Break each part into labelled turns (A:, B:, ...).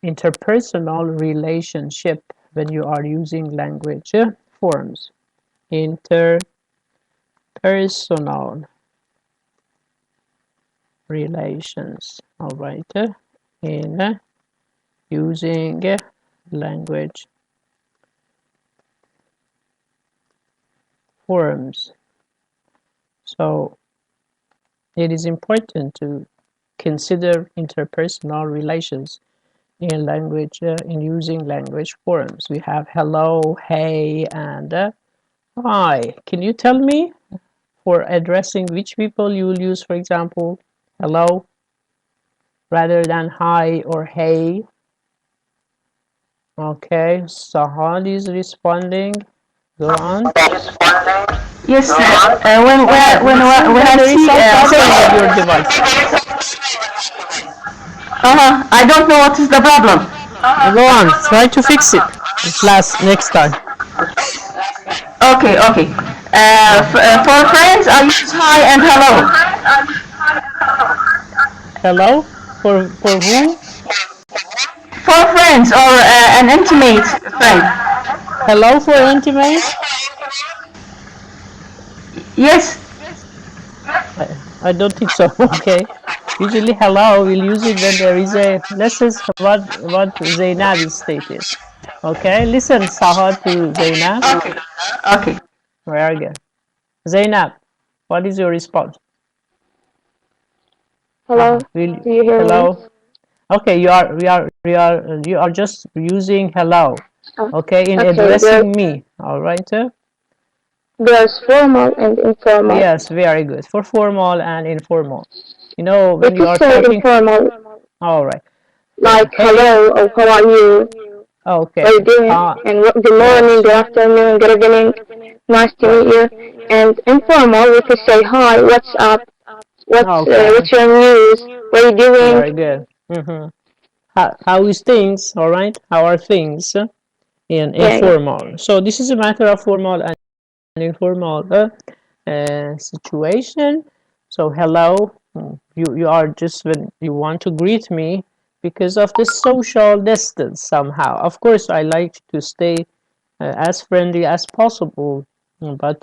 A: interpersonal relationship when you are using language forms. Interpersonal relations, all right, in using language forms. So it is important to consider interpersonal relations in language, in using language forms. We have hello, hey, and hi. Can you tell me for addressing which people you will use, for example, hello rather than hi or hey? Okay, Sahad is responding. Go on.
B: Yes, when I see
A: with your device.
B: I don't know what is the problem.
A: Go on, try to fix it. Next time.
B: Okay. For friends, I use hi and hello.
A: Hello? For who?
B: For friends or an intimate friend.
A: Hello for intimate?
B: Yes.
A: I don't think so. Okay. Usually hello, we'll use it when there is a, let's say what Zainab is stated. Okay, listen Sahad to Zainab.
B: Okay.
A: Very good. Zainab, what is your response?
C: Hello, do you hear
A: hello.
C: me?
A: Okay, you are just using hello. Okay, in
C: Okay,
A: addressing me. All right.
C: There's formal and informal.
A: Yes, very good. For formal and informal. You know,
C: We
A: when you
C: could
A: are
C: say
A: talking.
C: informal,
A: All right.
C: like
A: Hey.
C: hello or how are you?
A: Okay.
C: What are you doing? And good morning, good afternoon, good evening. Nice to meet you. And informal, we could say hi, what's up? What's your news? What are you doing?
A: Very good. How is things? All right. How are things in informal? So this is a matter of formal and informal situation. So hello, you are just when you want to greet me because of the social distance somehow. Of course, I like to stay as friendly as possible, but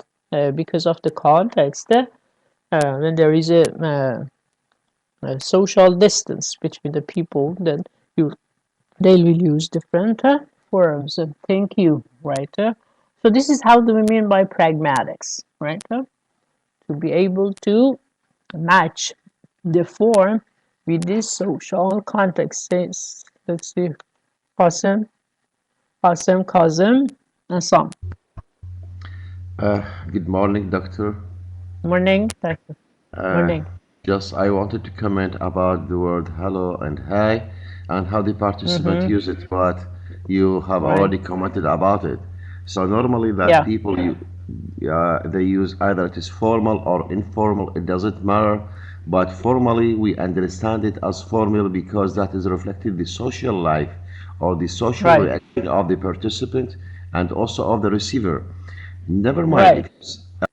A: because of the context, when there is a social distance between the people, then they will use different forms. Thank you, right? So this is how do we mean by pragmatics, right? To be able to match the form with this social context. Let's see, Qasim, Qasim, and some.
D: Good morning, doctor.
A: Morning, doctor.
D: Uh,
A: Morning.
D: just I wanted to comment about the word hello and hi and how the participant use it, but you have already commented about it. So normally that people they use either it is formal or informal, it doesn't matter. But formally we understand it as formal because that is reflecting the social life or the social reaction of the participant and also of the receiver. Never mind.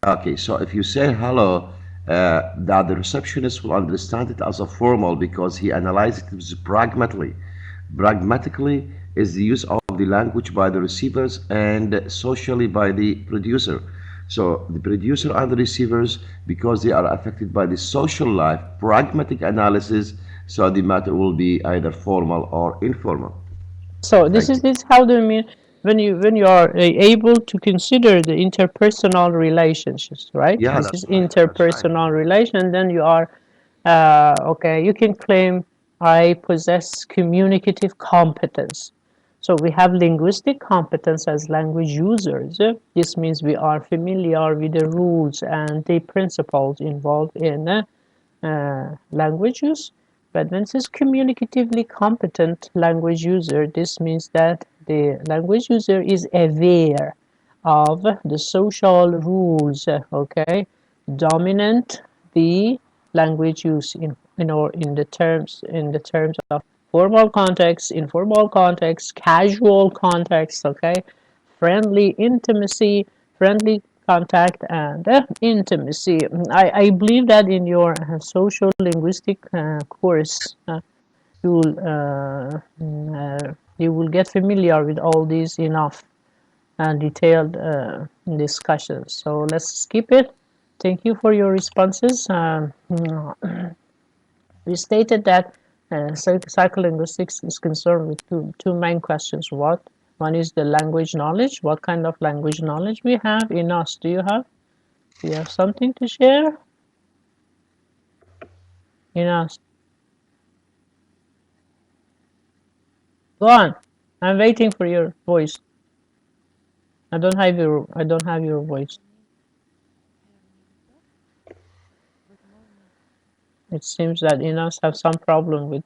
D: Okay, so if you say hello, that the receptionist will understand it as a formal because he analyzes it pragmatically. Pragmatically is the use of the language by the receivers and socially by the producer. So the producer and the receivers, because they are affected by the social life, pragmatic analysis, so the matter will be either formal or informal.
A: So this is how do you mean when you are able to consider the interpersonal relationships, right?
D: Yeah,
A: This is
D: that's right.
A: interpersonal relation. Then you are okay. You can claim I possess communicative competence. So we have linguistic competence as language users. This means we are familiar with the rules and the principles involved in language use. But when it says communicatively competent language user, this means that the language user is aware of the social rules, okay, dominant the language use in the terms of formal context, informal context, casual context, okay, friendly intimacy, friendly contact, and intimacy. I believe that in your social linguistic course, you'll you will get familiar with all these enough and detailed discussions. So let's skip it. Thank you for your responses. We stated that psycholinguistics is concerned with two main questions. One is the language knowledge. What kind of language knowledge we have in us? Do you have something to share in us? Go on. I'm waiting for your voice. I don't have your voice. It seems that Inas have some problem with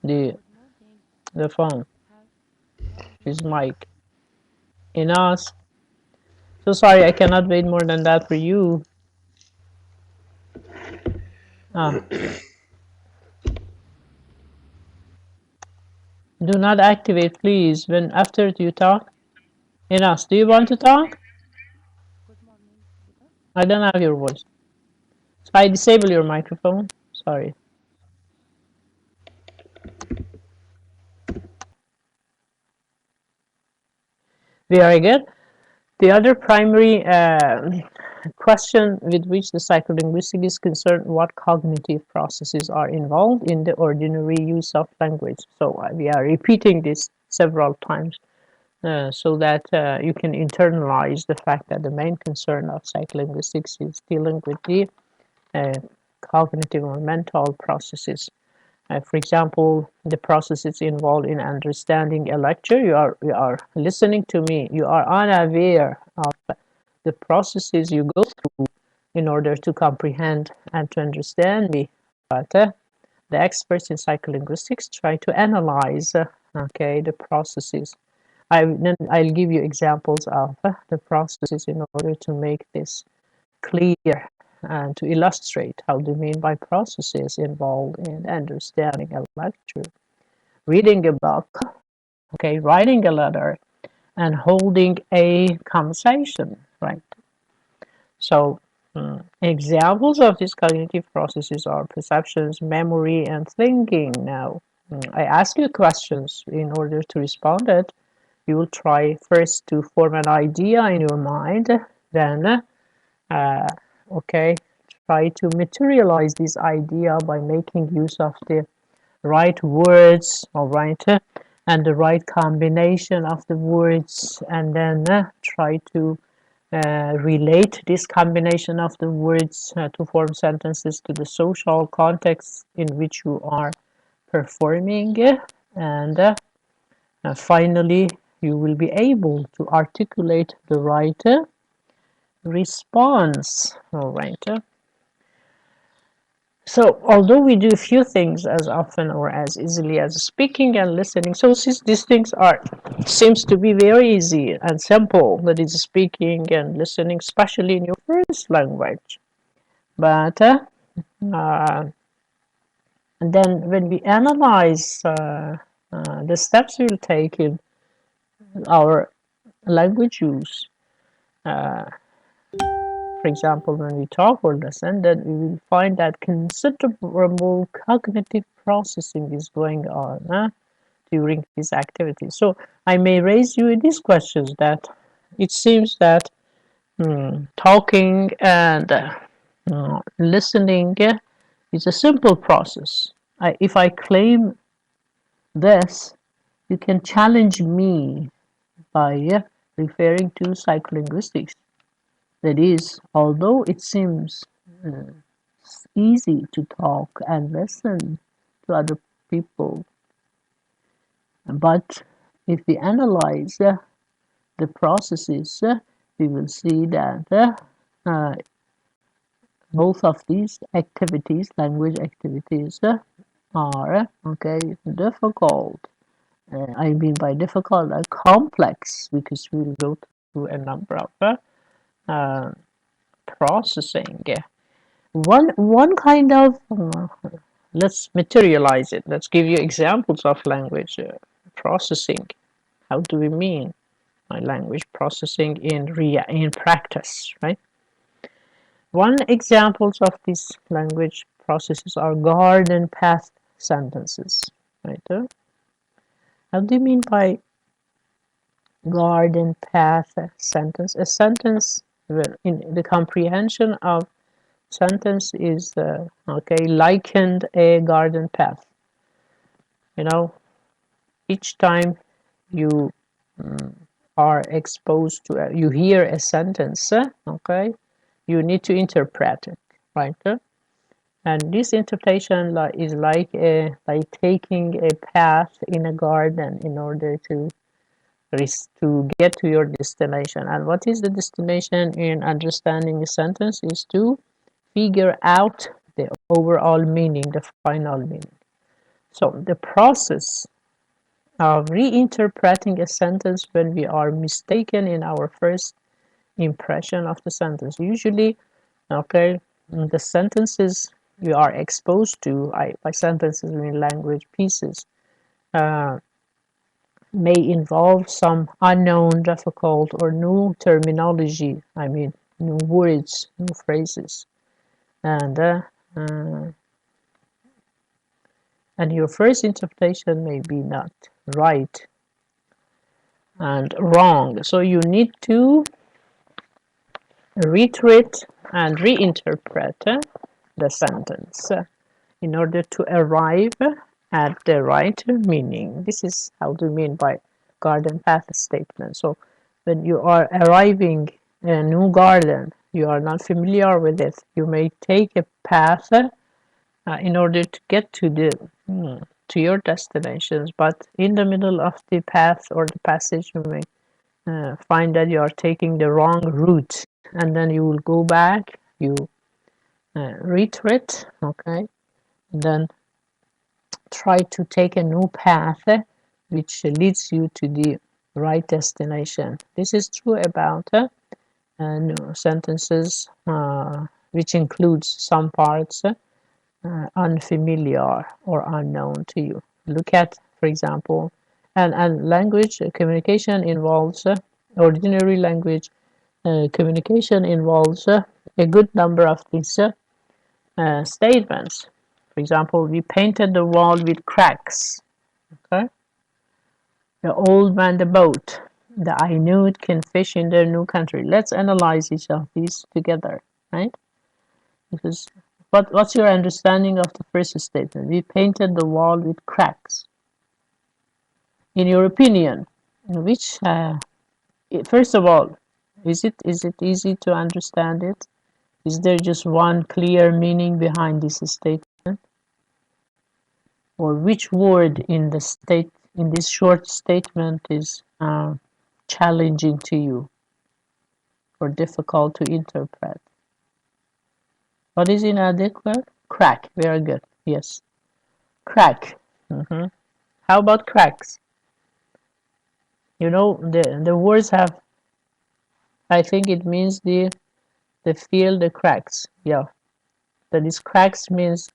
A: the phone. His mic. Inas. So sorry, I cannot wait more than that for you. Do not activate, please, when after you talk. Inas, do you want to talk? I don't have your voice. So I disable your microphone. Sorry. Very good. The other primary question with which the psycholinguistic is concerned, what cognitive processes are involved in the ordinary use of language. So we are repeating this several times so that you can internalize the fact that the main concern of psycholinguistics is dealing with the cognitive or mental processes. For example, the processes involved in understanding a lecture. You are listening to me. You are unaware of the processes you go through in order to comprehend and to understand me. But the experts in psycholinguistics try to analyze the processes. I'll give you examples of the processes in order to make this clear and to illustrate how the mean by processes involved in understanding a lecture, reading a book, writing a letter, and holding a conversation, right? So examples of these cognitive processes are perceptions, memory, and thinking. Now, I ask you questions in order to respond it. You will try first to form an idea in your mind, then try to materialize this idea by making use of the right words, all right, and the right combination of the words, and then try to relate this combination of the words to form sentences to the social context in which you are performing, and finally you will be able to articulate the right response, all right. So although we do a few things as often or as easily as speaking and listening, so since these things seems to be very easy and simple, that is speaking and listening, especially in your first language. But and then when we analyze the steps we'll take in our language use, for example, when we talk or listen, then we will find that considerable cognitive processing is going on during these activities. So I may raise you these questions that it seems that talking and listening is a simple process. If I claim this, you can challenge me by referring to psycholinguistics. That is, although it seems easy to talk and listen to other people, but if we analyze the processes, we will see that both of these activities, language activities, are difficult. I mean by difficult, complex, because we will go through a number of processing. One kind of let's materialize it. Let's give you examples of language processing. How do we mean by language processing in practice, right? One examples of these language processes are garden path sentences, right? How do you mean by garden path sentence? A sentence, in the comprehension of sentence is okay, likened a garden path. You know, each time you are exposed to you hear a sentence, okay, you need to interpret it, right? And this interpretation is like taking a path in a garden in order to get to your destination. And what is the destination in understanding a sentence is to figure out the overall meaning, the final meaning. So the process of reinterpreting a sentence when we are mistaken in our first impression of the sentence. Usually, okay, the sentences you are exposed to, by sentences I mean language pieces, may involve some unknown, difficult, or new terminology. I mean, new words, new phrases, and your first interpretation may be not right and wrong. So you need to retreat and reinterpret the sentence in order to arrive at the right meaning. This is how to mean by garden path statement. So when you are arriving in a new garden, you are not familiar with it, you may take a path in order to get to your destinations, but in the middle of the path or the passage you may find that you are taking the wrong route, and then you will go back, you retreat, okay, then try to take a new path which leads you to the right destination. This is true about sentences which includes some parts unfamiliar or unknown to you. Look at, for example, and language communication involves ordinary language communication involves a good number of these statements. For example, we painted the wall with cracks. Okay, the old man the boat. The I knew it can fish in their new country. Let's analyze each of these together, right? Because what's your understanding of the first statement? We painted the wall with cracks. In your opinion, which first of all, is it easy to understand it? Is there just one clear meaning behind this statement? Or which word in this short statement is challenging to you or difficult to interpret? What is inadequate? Crack. Very good. Yes. Crack. How about cracks? You know, the words have, I think it means the fill the cracks. Yeah. That is, cracks means,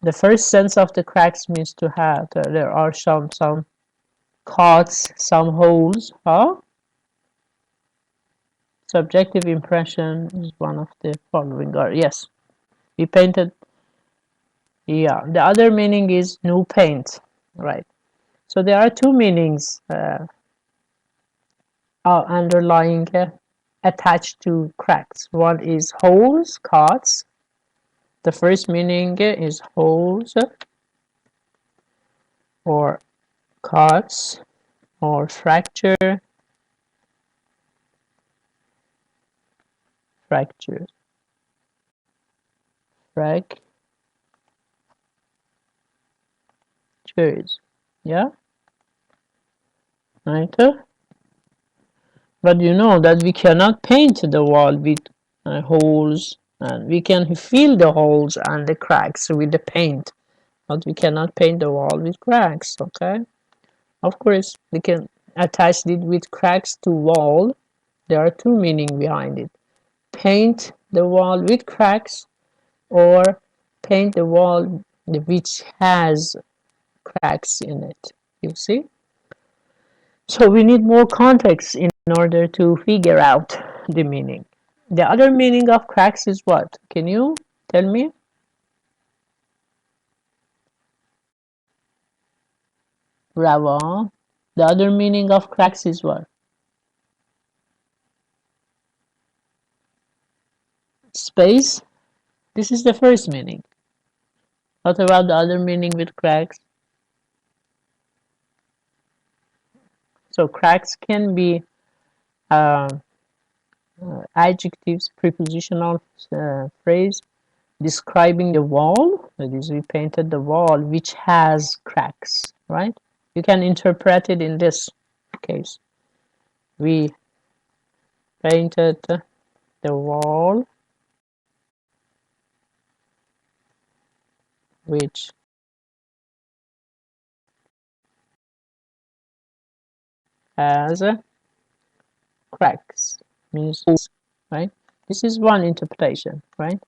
A: the first sense of the cracks means to have, there are some cuts, some holes. Huh? Subjective impression is one of the following. Or yes, we painted. Yeah, the other meaning is new paint, right? So there are two meanings underlying attached to cracks. One is holes, cuts. The first meaning is holes or cuts or fracture, fractures, fractures. Yeah, right. But you know that we cannot paint the wall with holes, and we can fill the holes and the cracks with the paint, but we cannot paint the wall with cracks. Okay, of course we can attach it with cracks to wall. There are two meanings behind it: paint the wall with cracks, or paint the wall which has cracks in it. You see, so we need more context in order to figure out the meaning. The other meaning of cracks is what? Can you tell me? Bravo. The other meaning of cracks is what? Space. This is the first meaning. What about the other meaning with cracks? So cracks can be uh, adjectives, prepositional phrase describing the wall. That is, we painted the wall which has cracks, right? You can interpret it in this case. We painted the wall which has cracks, means, right? This is one interpretation, right?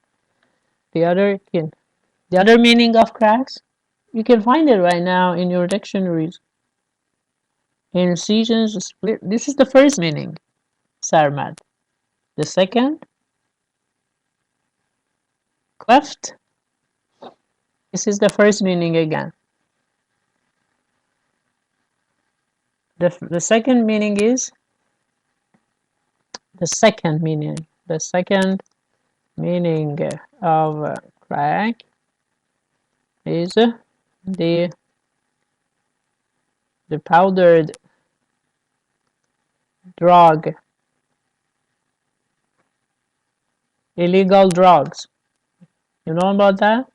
A: The other meaning of cracks, you can find it right now in your dictionaries. Incisions, split. This is the first meaning, Sarmad. The second, cleft. This is the first meaning again. The second meaning is the second meaning. The second meaning of crack is the powdered drug, illegal drugs. You know about that?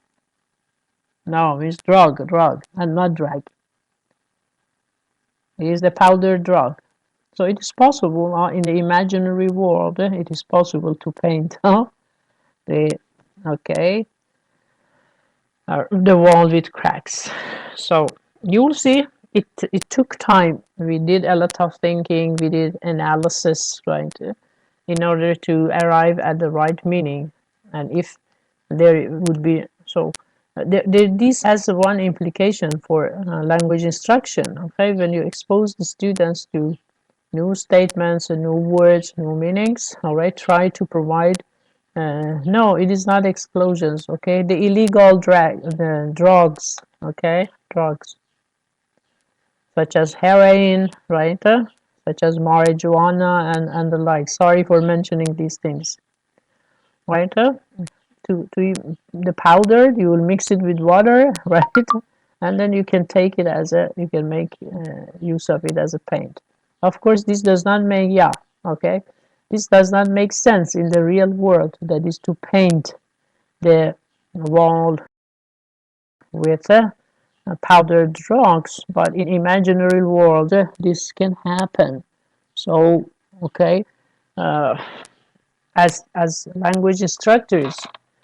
A: No, it's drug, and not drug. It is the powdered drug. So it is possible in the imaginary world. It is possible to paint the the wall with cracks. So you'll see it took time. We did a lot of thinking, we did analysis, right, in order to arrive at the right meaning. And if there would be this has one implication for language instruction. Okay, when you expose the students to new statements and new words, new meanings, all right, try to provide no, it is not explosions, okay? The illegal the drugs, okay? Drugs, such as heroin, right? Such as marijuana and the like. Sorry for mentioning these things, right? The powder, you will mix it with water, right? And then you can take it as you can make use of it as a paint. Of course, this does not make, okay? This does not make sense in the real world, that is to paint the wall with powdered drugs, but in imaginary world this can happen. So okay, uh, as language instructors,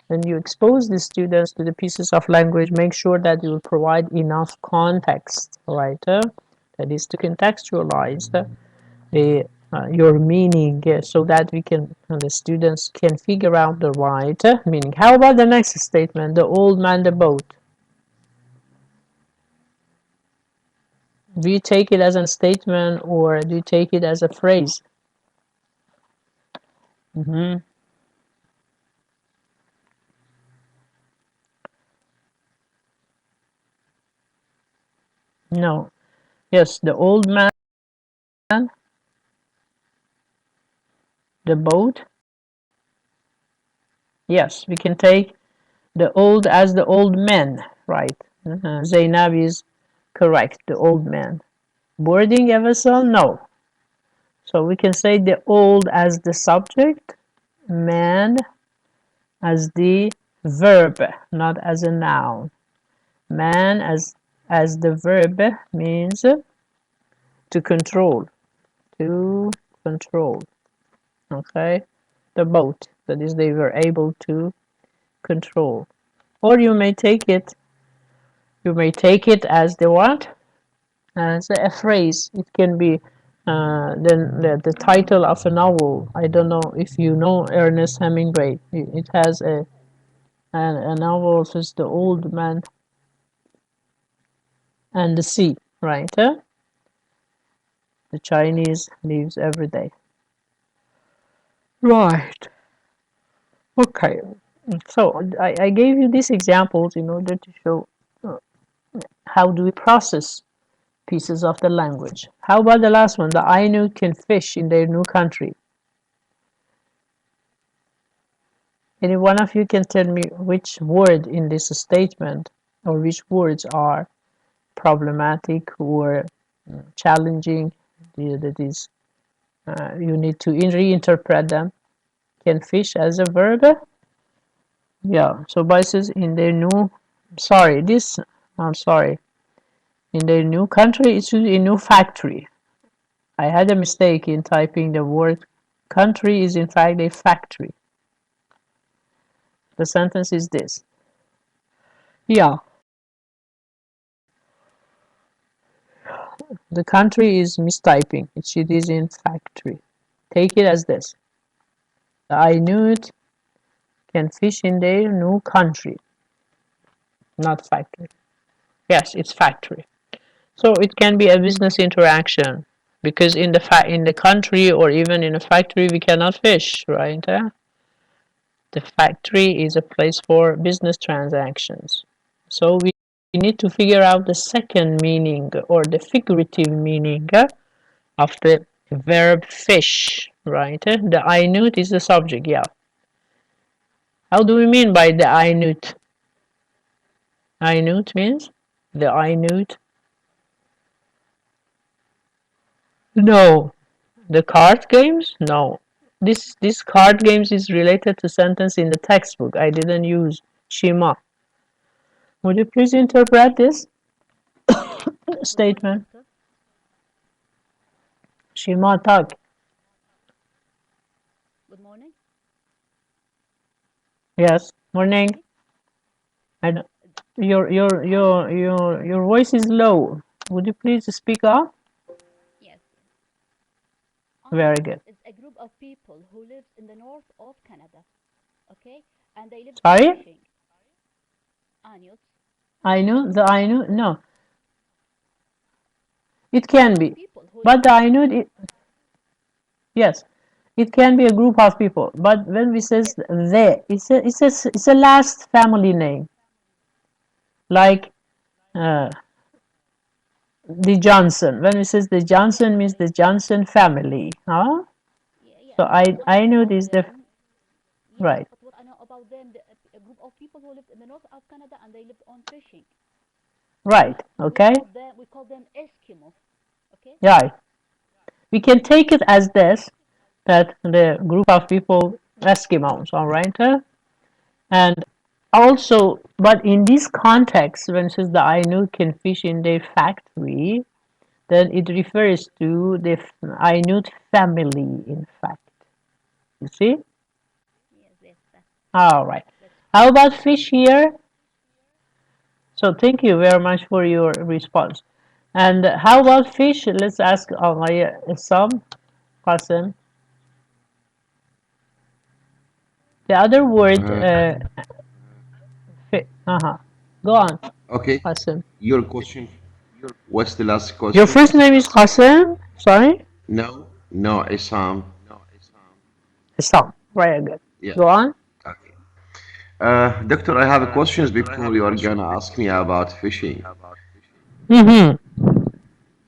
A: when you expose the students to the pieces of language, make sure that you provide enough context, right? That is to contextualize the your meaning, so that we can the students can figure out the right meaning. How about the next statement? The old man, the boat. Do you take it as a statement or do you take it as a phrase? Mm-hmm. No. Yes, the old man, the boat. Yes, we can take the old as the old man, right? Zainab is correct, the old man. Boarding a vessel? No. So we can say the old as the subject, man as the verb, not as a noun. Man as the verb means to control, to control. Okay, the boat, that is, they were able to control. Or you may take it as the what? As a phrase. It can be then the title of a novel. I don't know if you know Ernest Hemingway. It has a novel, is The Old Man and the Sea, right? The Chinese lives every day. Right. Okay. So I gave you these examples in order to show how do we process pieces of the language. How about the last one? The Ainu can fish in their new country. Any one of you can tell me which word in this statement or which words are problematic or challenging, that is, you need to reinterpret them. Can fish as a verb? Yeah, so by says in their new, I'm sorry, in their new country, it's a new factory. I had a mistake in typing the word country is in fact a factory. The sentence is this. Yeah, the country is mistyping. It is in factory. Take it as this. The Inuit can fish in their new country. Not factory. Yes, it's factory. So it can be a business interaction because in the country or even in a factory we cannot fish, right? The factory is a place for business transactions. So we need to figure out the second meaning or the figurative meaning of the verb fish, right? The Inuit is the subject, yeah. How do we mean by the Inuit? Inuit means the Inuit. No, the card games? No. This card games is related to sentence in the textbook. I didn't use Shima. Would you please interpret this statement? Shima tak.
E: Good morning.
A: Yes. Morning. And your voice is low. Would you please speak up?
E: Yes.
A: Very
E: Inuit
A: good.
E: is a group of people who live in the north of Canada. Okay, and they live on
A: Sorry?
E: fishing. Inuit.
A: Ainu? The Ainu? No. It can be.
E: People who
A: But
E: live.
A: the Ainu, yes. It can be a group of people. But when we says
E: Yes.
A: they, it's a last family name. Like the Johnson. When we says the Johnson means the Johnson family. Huh?
E: Yeah, yeah.
A: So
E: But what I know
A: Ainu
E: about
A: is the
E: them. Yes,
A: right.
E: but what I know about them, a group of people who lived in the north of Canada and they lived on fishing.
A: Right. Okay.
E: We call them Eskimo. Okay.
A: Yeah. We can take it as this, that the group of people, Eskimos, all right? And also, but in this context, when it says the Ainu can fish in their factory, then it refers to the Ainut family, in fact. You see?
E: Yes, yes,
A: All right.
E: that's
A: How about fish here? So thank you very much for your response. And how about fish? Let's ask some Qasim. The other word,
D: Uh,
A: uh-huh. Go on,
D: okay.
A: Qasim.
D: Your question. What's the last
A: Your
D: question?
A: first name is Qasim? Sorry?
D: No, no, Isam.
A: Sam. Very good.
D: Yeah.
A: Go on.
D: Okay. Doctor, I have a questions before you are gonna ask me about fishing.
A: Mm-hmm.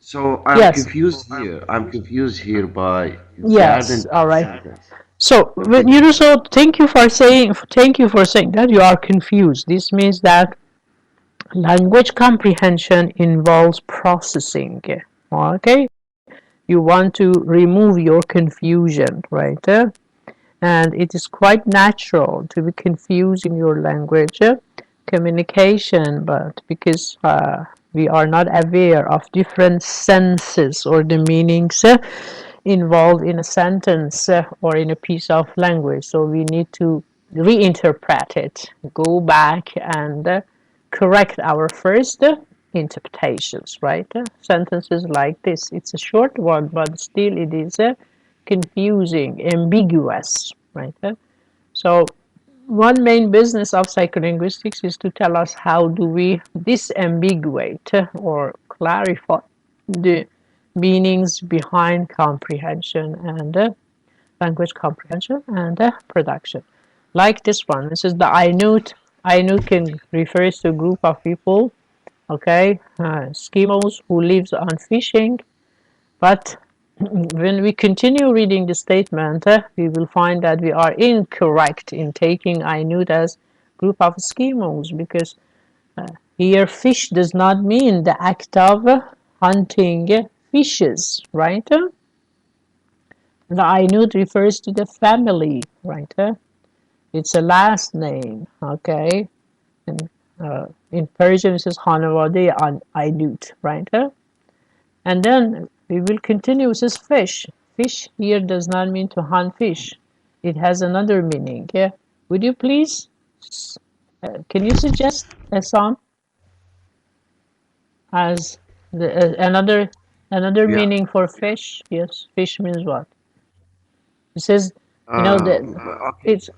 D: So I'm
A: Yes.
D: confused here. I'm confused here by
A: Yes.
D: garden
A: All right.
D: sentence.
A: So when
D: Okay.
A: you so thank you for saying that you are confused. This means that language comprehension involves processing. Okay. You want to remove your confusion, right? And it is quite natural to be confused in your language communication, but because we are not aware of different senses or the meanings involved in a sentence or in a piece of language, so we need to reinterpret it, go back and correct our first interpretations, right? Sentences like this, it's a short one, but still it is confusing, ambiguous, right? So one main business of psycholinguistics is to tell us how do we disambiguate or clarify the meanings behind comprehension and language comprehension and production. Like this one, this is the Ainut. Ainut can refers to a group of people okay, Eskimos who lives on fishing. But when we continue reading the statement, we will find that we are incorrect in taking Inuit as group of Eskimos, because here fish does not mean the act of hunting fishes, right? The Inuit refers to the family, right? It's a last name, okay? And in Persian it says Hanavade Ainut, right? And then we will continue. It says fish. Fish here does not mean to hunt fish. It has another meaning. Yeah. Would you please? Can you suggest a song as another
D: Yeah.
A: meaning for fish? Yes. Fish means what? It says, that
D: Okay.
A: it's.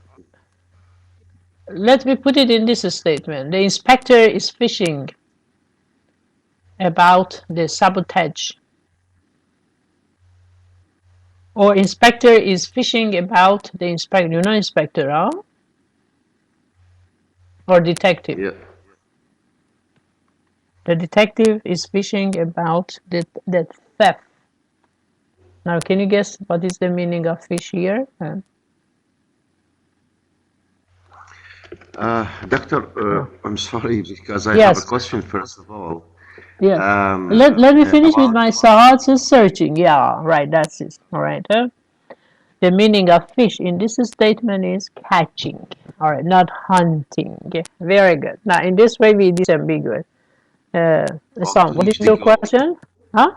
A: Let me put it in this statement. The inspector is fishing about the sabotage, or inspector is fishing about the inspector. You know inspector, huh? Or detective.
D: Yeah.
A: The detective is fishing about the theft. Now, can you guess what is the meaning of fish here?
D: Doctor,
A: Uh,
D: I'm sorry because I have a
A: yes,
D: question first of all.
A: yeah. Let me finish with
D: About
A: my thoughts and searching. Yeah, right, that's it. All right. The meaning of fish in this statement is catching. All right, not hunting. Very good. Now, in this way, we disambiguate. So,
D: to
A: what is
D: reach the
A: your
D: goal.
A: question? Huh?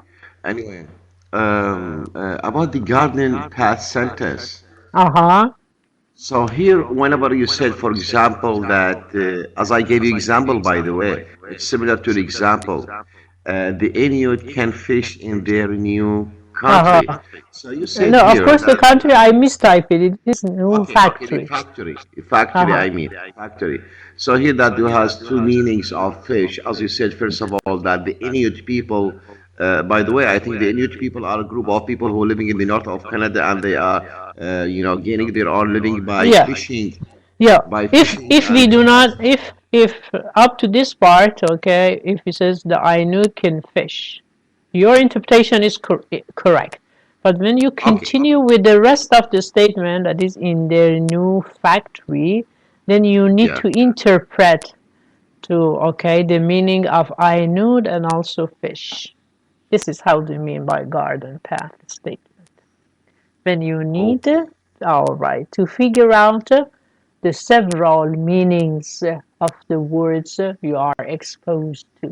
D: Anyway, about the garden path sentence.
A: Uh-huh.
D: So here, whenever you said, for example, that as I gave you example, by the way, it's similar to the example, the Inuit can fish in their new country.
A: Uh-huh.
D: So you said
A: No, of
D: here
A: course the
D: that
A: country I mistyped it. It is new
D: okay,
A: factory.
D: the factory,
A: Uh-huh.
D: I mean, factory. So here that you has two meanings of fish, as you said, first of all, that the Inuit people, by the way, I think the Inuit people are a group of people who are living in the north of Canada, and they are, gaining their own living
A: Yeah. Yeah.
D: by fishing,
A: If we
D: and
A: do not,
D: also,
A: if up to this part, okay, if it says the Ainu can fish, your interpretation is correct. But when you
D: okay,
A: continue with the rest of the statement that is in their new factory, then you need
D: yeah.
A: to interpret to, okay, the meaning of Ainu and also fish. This is how they mean by garden path statement. When you need,
D: Okay.
A: all right, to figure out the several meanings of the words you are exposed to.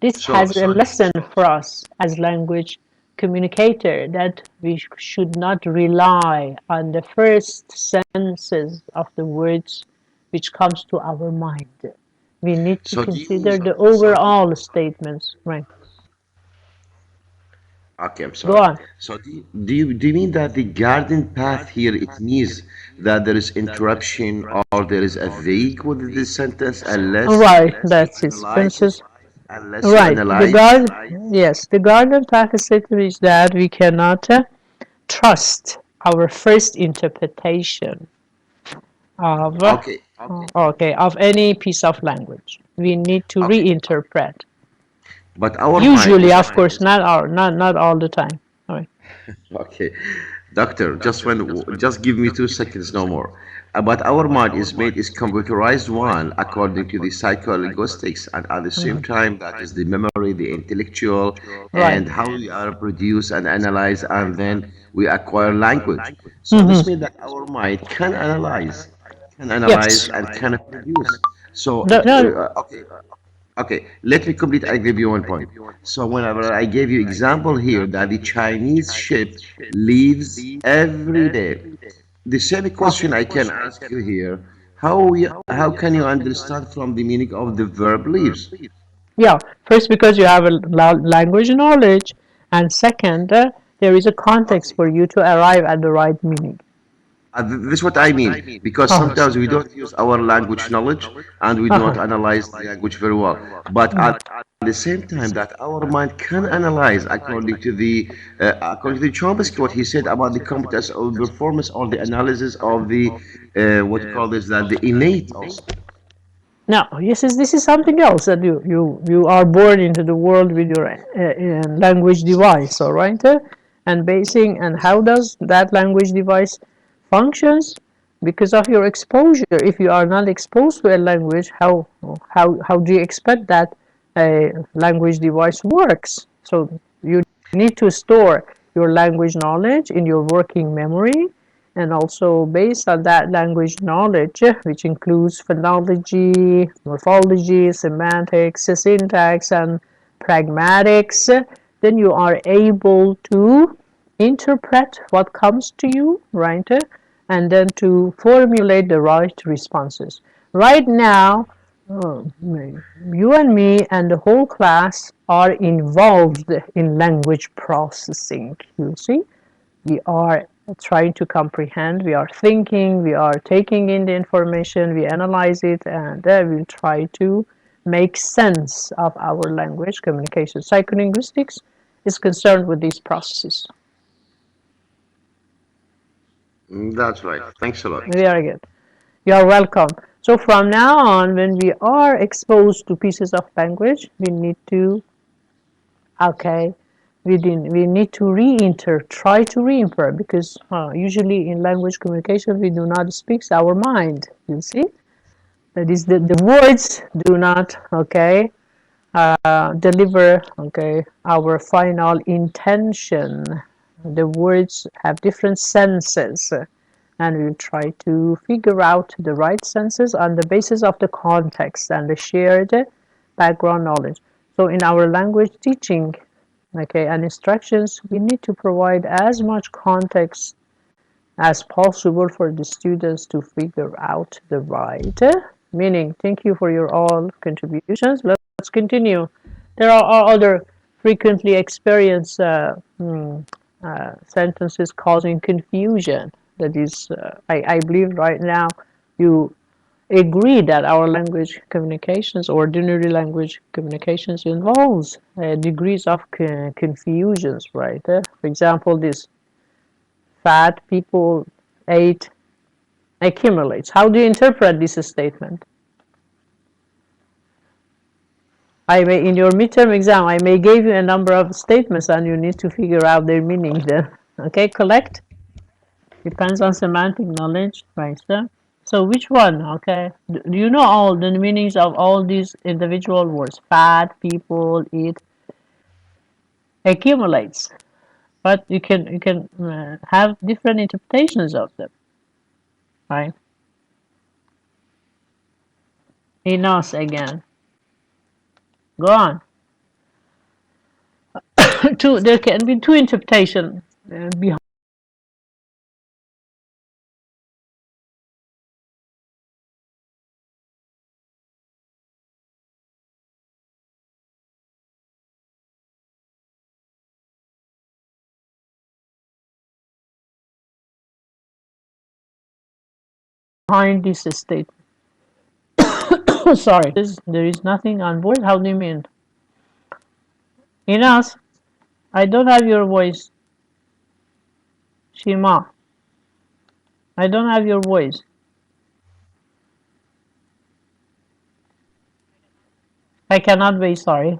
A: This
D: So,
A: has a lesson for us as language communicator, that we should not rely on the first senses of the words which comes to our mind. We need to
D: so do you
A: consider
D: use,
A: the
D: so do,
A: overall statements. Right.
D: okay, I'm
A: Go
D: sorry.
A: on.
D: So do you mean that the garden path here, it means that there is interruption or there is a vague with this sentence
A: Right, that's it. Princess.
D: unless you
A: Right. The
D: analyze?
A: guard, yes, the garden faculty is that we cannot trust our first interpretation of
D: Okay,
A: okay, of any piece of language. We need to
D: okay.
A: reinterpret.
D: But our mind
A: Usually,
D: is
A: of
D: trained.
A: course, not all the time. All right.
D: Okay, doctor, just give me 2 seconds, no more. But our mind is made is computerized one according to the psycholinguistics, and at the same time, that is the memory, the intellectual,
A: Right.
D: and how we are produced and analyzed, and then we acquire language. So this means
A: Mm-hmm.
D: that our mind can
A: Yes.
D: analyze and can produce. So,
A: No.
D: okay, let me complete. I give you one point. So whenever I gave you example here that the Chinese ship leaves every day, the same question I can ask you here: how can you understand from the meaning of the verb leaves?
A: Yeah. First, because you have a language knowledge, and second, there is a context for you to arrive at the right meaning.
D: This is what I mean, because sometimes we don't use our language knowledge and we do not analyze the language very well. But at the same time, that our mind can analyze according to the Chomsky, what he said about the competence of performance or the analysis of the what you call this, that the innate also.
A: Now, yes, this is something else that you are born into the world with your language device, all right? And basing and how does that language device functions because of your exposure. If you are not exposed to a language, how do you expect that a language device works? So you need to store your language knowledge in your working memory, and also based on that language knowledge, which includes phonology, morphology, semantics, syntax, and pragmatics, then you are able to interpret what comes to you, right? And then to formulate the right responses. Right now, you and me and the whole class are involved in language processing. You see, we are trying to comprehend, we are thinking, we are taking in the information, we analyze it, and then we try to make sense of our language communication. Psycholinguistics is concerned with these processes.
D: That's right. Thanks a lot.
A: Very good. You are welcome. So from now on, when we are exposed to pieces of language, we need to, okay, we need to try to re-infer, because usually in language communication we do not speak our mind, you see? That is, the words do not, okay, deliver, okay, our final intention. The words have different senses, and we'll try to figure out the right senses on the basis of the context and the shared background knowledge. So in our language teaching, okay, and instructions, we need to provide as much context as possible for the students to figure out the right meaning. Thank you for your all contributions. Let's continue. There are other frequently experienced sentences causing confusion. That is, I believe right now you agree that our language communications, ordinary language communications, involves degrees of confusions, right? For example, this fat people ate accumulates. How do you interpret this statement? In your midterm exam, I may give you a number of statements and you need to figure out their meaning then. Okay, collect? Depends on semantic knowledge, right, sir? So which one, okay? Do you know all the meanings of all these individual words? Fat, people, eat, accumulates. But you can have different interpretations of them, right? Enos again. Go on. There can be two interpretations behind this statement. Sorry, there is nothing on board. How do you mean? Inas, I don't have your voice. Shima, I don't have your voice. I cannot be sorry.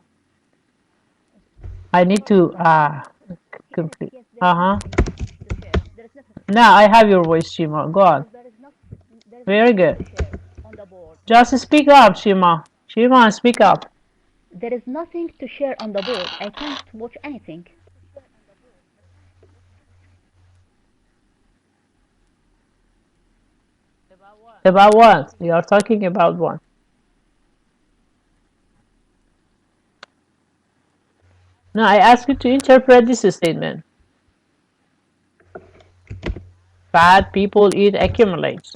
A: I need to complete.
E: Yes,
A: Uh huh.
E: there is nothing
A: Now I have your voice, Shima. Go on.
E: because there is
A: Very
E: nothing
A: good.
E: to share on the board.
A: Just speak up, Shima. Shima, speak up.
E: There is nothing to share on the board. I can't watch anything.
A: About what? You are talking about what? No, I ask you to interpret this statement. Fat people eat accumulates.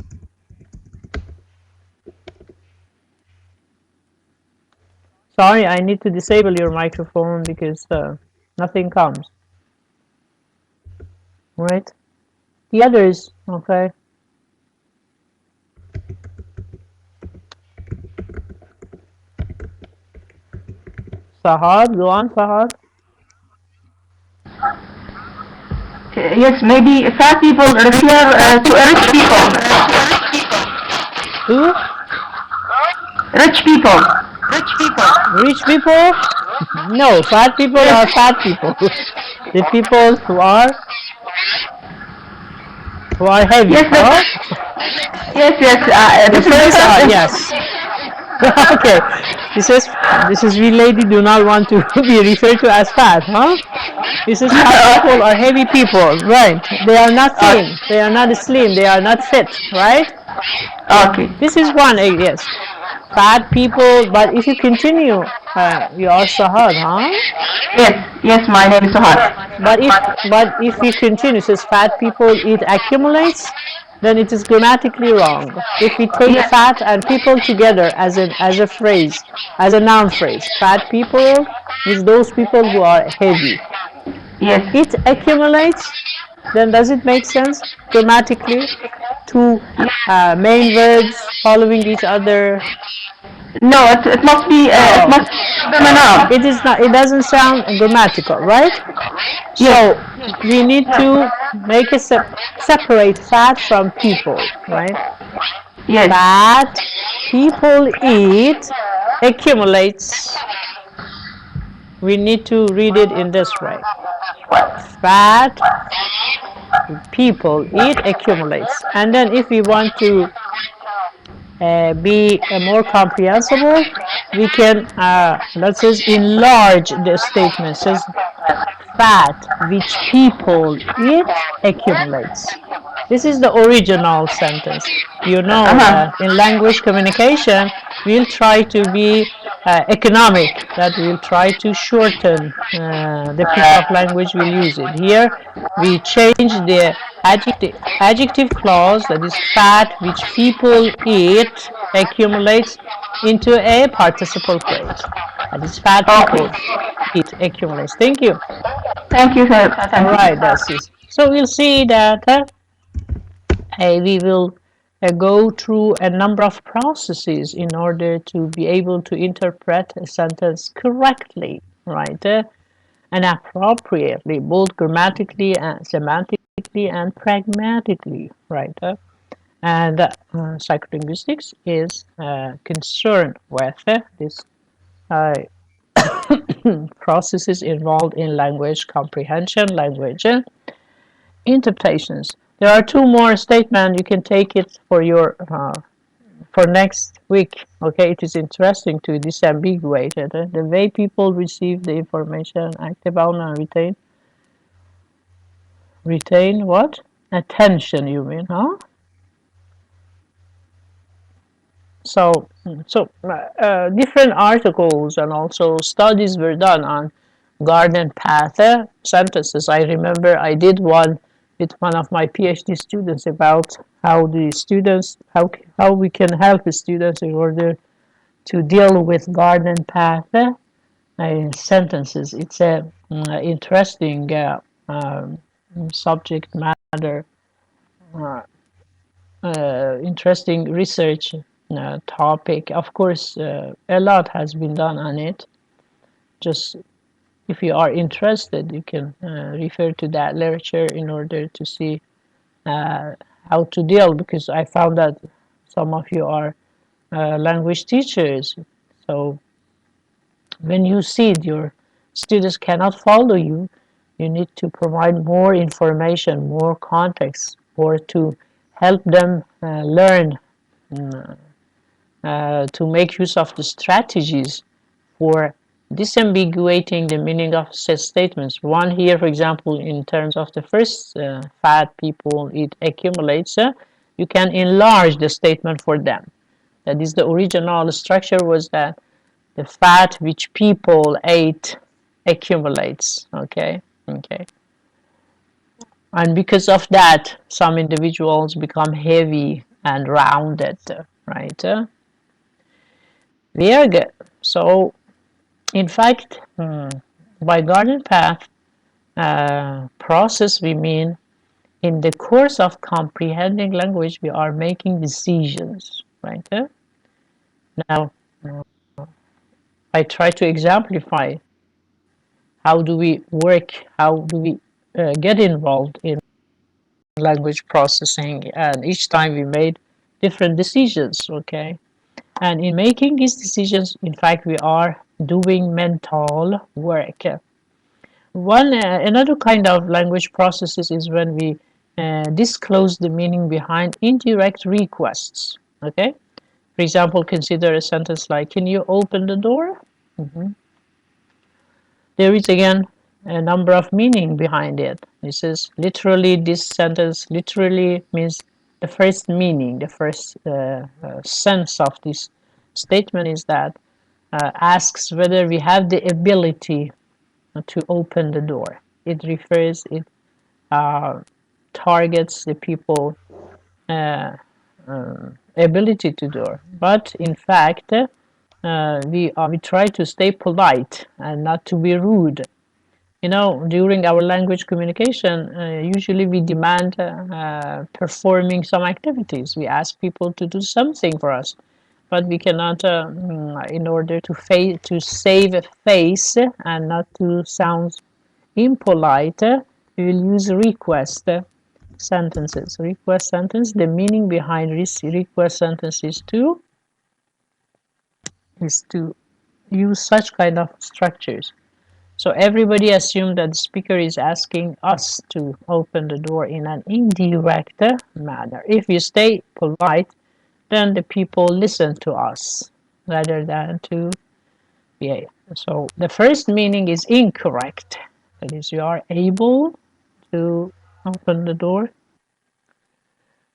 A: Sorry, I need to disable your microphone because nothing comes. Right? The others, okay. Fahad, go on, Fahad.
B: Yes, maybe fat people refer to rich people.
A: Who?
B: Rich people.
A: Rich people? No, fat people are fat people. The people who are heavy,
B: Yes,
A: huh?
B: the
A: The
B: first
A: first are,
B: sentence.
A: yes. Okay, this is we lady do not want to be referred to as fat, huh? This is fat people are heavy people, right? They are not thin, they are not slim, they are not fit, right?
B: Okay.
A: This is one, yes. Fat people, but if you continue, you are Sahad, huh?
B: Yes, my name is Sohar.
A: But if we continue, says fat people eat accumulates, then it is grammatically wrong. If we take
B: Yes,
A: fat and people together as a phrase, as a noun phrase, fat people means those people who are heavy.
B: yes.
A: It accumulates, then does it make sense grammatically? Two main verbs following each other.
B: No, it must be, it
A: No,
B: must be a noun.
A: it is not. It doesn't sound grammatical, right?
B: Yes,
A: So we need to make a separate fat from people, right?
B: yes.
A: Fat people eat accumulates. We need to read it in this way. Fat people eat accumulates. And then if we want to be more comprehensible, we can, let's say, enlarge the statement. It says, fat which people eat accumulates. This is the original sentence. You know that in language communication, we'll try to be economic, that we'll try to shorten the piece of language we'll use it. Here, we change the adjective clause, that is fat, which people eat, accumulates, into a participle phrase. That is fat people eat, accumulates. Thank you.
B: Thank you, sir.
A: All
B: Thank you.
A: right, that's it. So we'll see that we will go through a number of processes in order to be able to interpret a sentence correctly, right? And appropriately, both grammatically and semantically and pragmatically, right? And psycholinguistics is concerned with this processes involved in language comprehension, language interpretations. There are two more statements. You can take it for your for next week. Okay, it is interesting to disambiguate it. The way people receive the information, active and retain what? Attention, you mean, huh? So, different articles and also studies were done on garden path sentences. I remember I did one with one of my PhD students about how the students, how we can help the students in order to deal with garden path sentences. It's a interesting subject matter, interesting research topic. Of course, a lot has been done on it. Just if you are interested, you can refer to that literature in order to see how to deal, because I found that some of you are language teachers. So when you see your students cannot follow you, you need to provide more information, more context, or to help them learn to make use of the strategies for disambiguating the meaning of said statements. One here, for example, in terms of the first fat people, it accumulates. You can enlarge the statement for them. That is, the original structure was that the fat which people ate accumulates. Okay. And because of that, some individuals become heavy and rounded, right? Very good. So, in fact, by garden path process, we mean in the course of comprehending language, we are making decisions, right? Now, I try to exemplify how do we work, how do we get involved in language processing, and each time we made different decisions, okay? And in making these decisions, in fact, we are doing mental work. Another kind of language processes is when we disclose the meaning behind indirect requests. Okay, for example, consider a sentence like, "Can you open the door?" Mm-hmm. There is again a number of meaning behind it. This is literally, this sentence literally means the first meaning, the first sense of this statement is that asks whether we have the ability to open the door. It targets the people ability to do. But in fact, we try to stay polite and not to be rude. You know, during our language communication, usually we demand performing some activities. We ask people to do something for us, but we cannot, in order to save a face and not to sound impolite, we will use request sentences. Request sentence. The meaning behind this request sentence is to use such kind of structures. So everybody assumes that the speaker is asking us to open the door in an indirect manner. If you stay polite, then the people listen to us rather than to yeah. So the first meaning is incorrect. That is, you are able to open the door,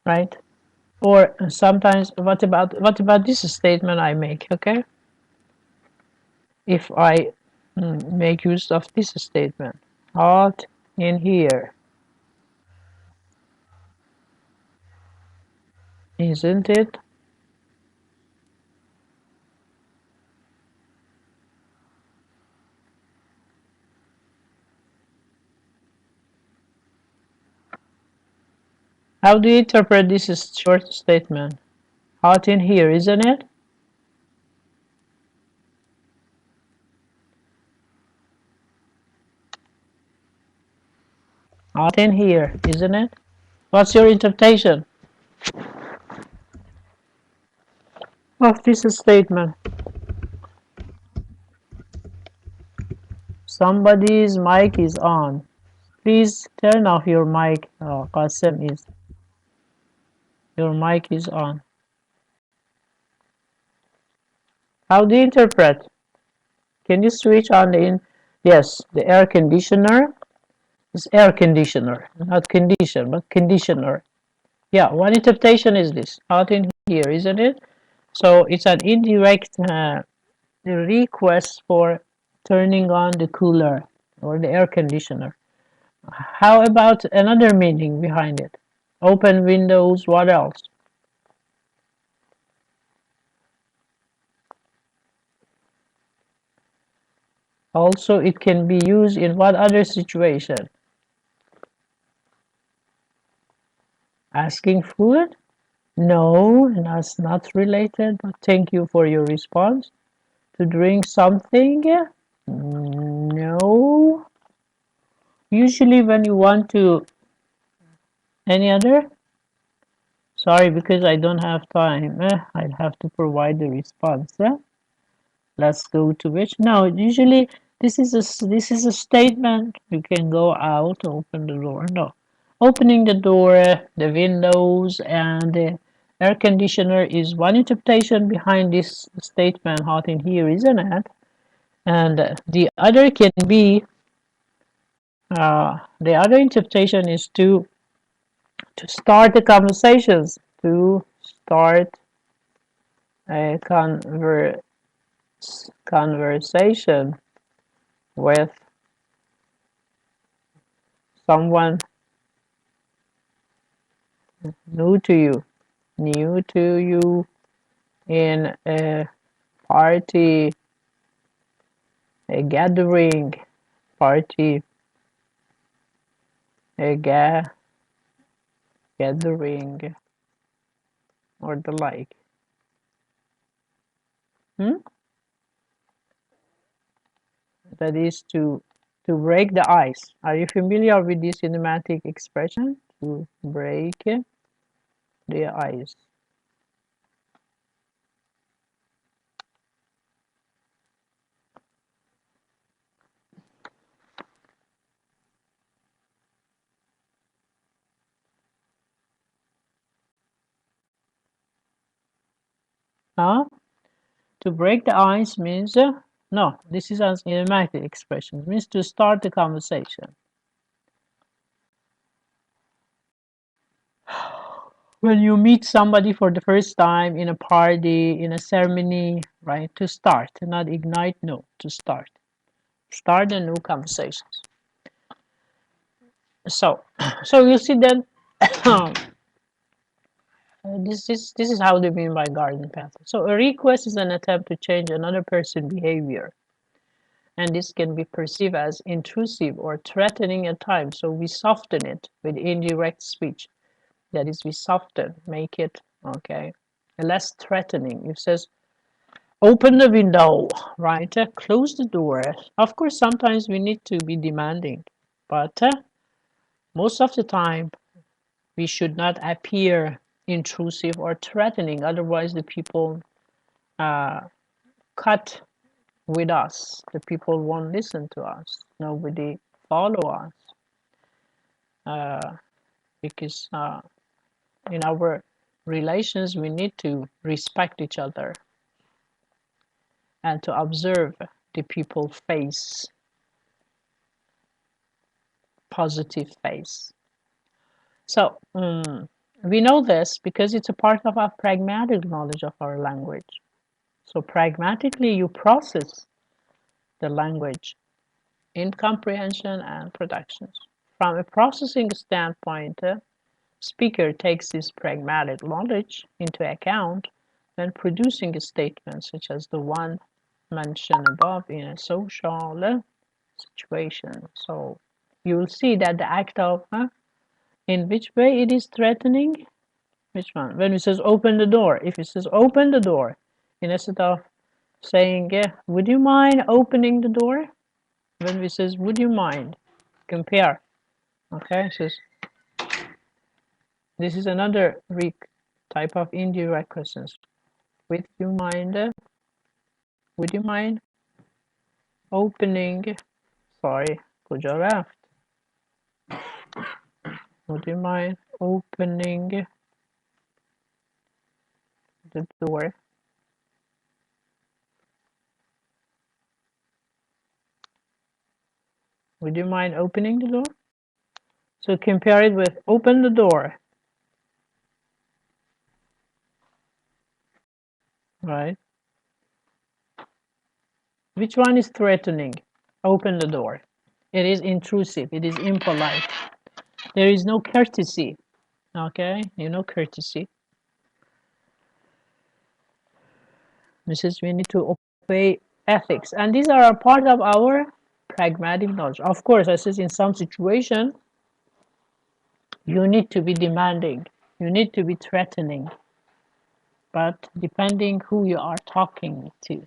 A: right? Or sometimes, what about this statement I make? Okay, if I make use of this statement, hot in here, isn't it? How do you interpret this short statement? Hot in here, isn't it? Hot in here, isn't it? What's your interpretation of this statement? Somebody's mic is on. Please turn off your mic. Oh, Qasem is. Your mic is on. How do you interpret? Can you switch on Yes, the air conditioner is air conditioner, not condition, but conditioner. Yeah, one interpretation is this. Out in here, isn't it? So it's an indirect request for turning on the cooler or the air conditioner. How about another meaning behind it? Open windows, what else? Also, it can be used in what other situation? Asking food? No, that's not related, but thank you for your response. To drink something? No. Usually when you want to... Any other? Sorry, because I don't have time. I'll have to provide the response. Let's go to which? No, usually this is a statement. You can go out, open the door. No. Opening the door, the windows, and the air conditioner is one interpretation behind this statement, hot in here, isn't it? And the other interpretation is to start the conversations, to start a conversation with someone new to you in a party, a gathering, party, a gathering, or the like. That is to break the ice. Are you familiar with this idiomatic expression? To break the ice. Huh? To break the ice means, no, this is an idiomatic expression. It means to start the conversation. When you meet somebody for the first time in a party, in a ceremony, right? To start, not ignite, no, to start. Start a new conversations. So, so you see that this is how they mean by garden path. So a request is an attempt to change another person's behavior, and this can be perceived as intrusive or threatening at times. So we soften it with indirect speech. That is, we soften, make it okay, less threatening. It says, open the window, right? Close the door. Of course, sometimes we need to be demanding, but most of the time we should not appear intrusive or threatening. Otherwise, the people uh, cut with us. The people won't listen to us. Nobody follow us because in our relations we need to respect each other and to observe the people face positive face. So we know this because it's a part of our pragmatic knowledge of our language. So pragmatically you process the language in comprehension and productions. From a processing standpoint, speaker takes this pragmatic knowledge into account when producing a statement such as the one mentioned above in a social situation. So you will see that the act of in which way it is threatening. Which one? When it says open the door. If it says open the door, instead of saying, would you mind opening the door? When we says, would you mind? Compare. Okay, so this is another type of indirect questions. Would you mind? Would you mind opening? Sorry, کجا رفت? Would you mind opening the door? Would you mind opening the door? So compare it with open the door. Right? Which one is threatening? Open the door. It is intrusive. It is impolite. There is no courtesy. Okay? You know courtesy. This is we need to obey ethics. And these are a part of our pragmatic knowledge. Of course, I says in some situation, you need to be demanding. You need to be threatening. But depending who you are talking to.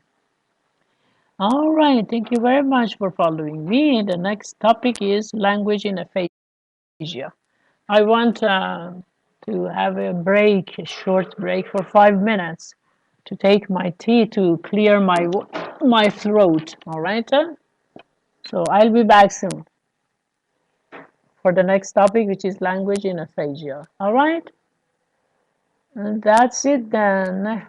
A: All right, thank you very much for following me. The next topic is language in aphasia. I want to have a break, a short break for 5 minutes to take my tea to clear my throat. All right, so I'll be back soon for the next topic, which is language in aphasia. All right, and that's it then.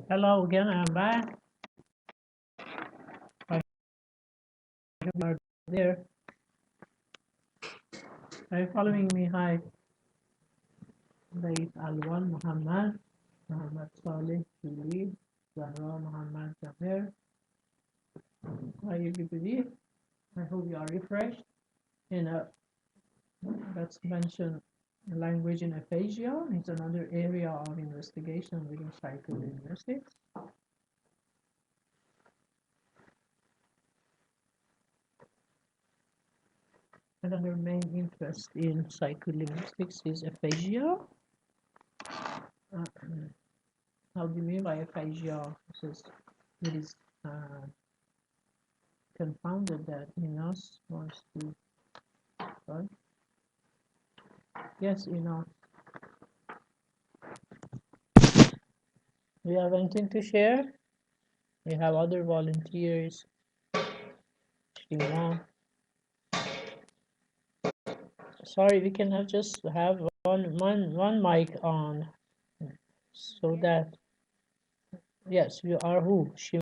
A: Hello again, I'm back. I hope you are there. Are you following me? Hi. Zaid Alwan Muhammad, Muhammad Saleh Juli, Zahra Muhammad Jamir. Hi everybody. I hope you are refreshed. Let's mention language in aphasia. It's another area of investigation within psycholinguistics. Another main interest in psycholinguistics is aphasia. How do you mean by aphasia? It is confounded that Enos wants to. Sorry. Yes, Enos. Do you have anything to share? We have other volunteers. Shima. Sorry, we can just have one mic on, so that yes, you are who? Shima.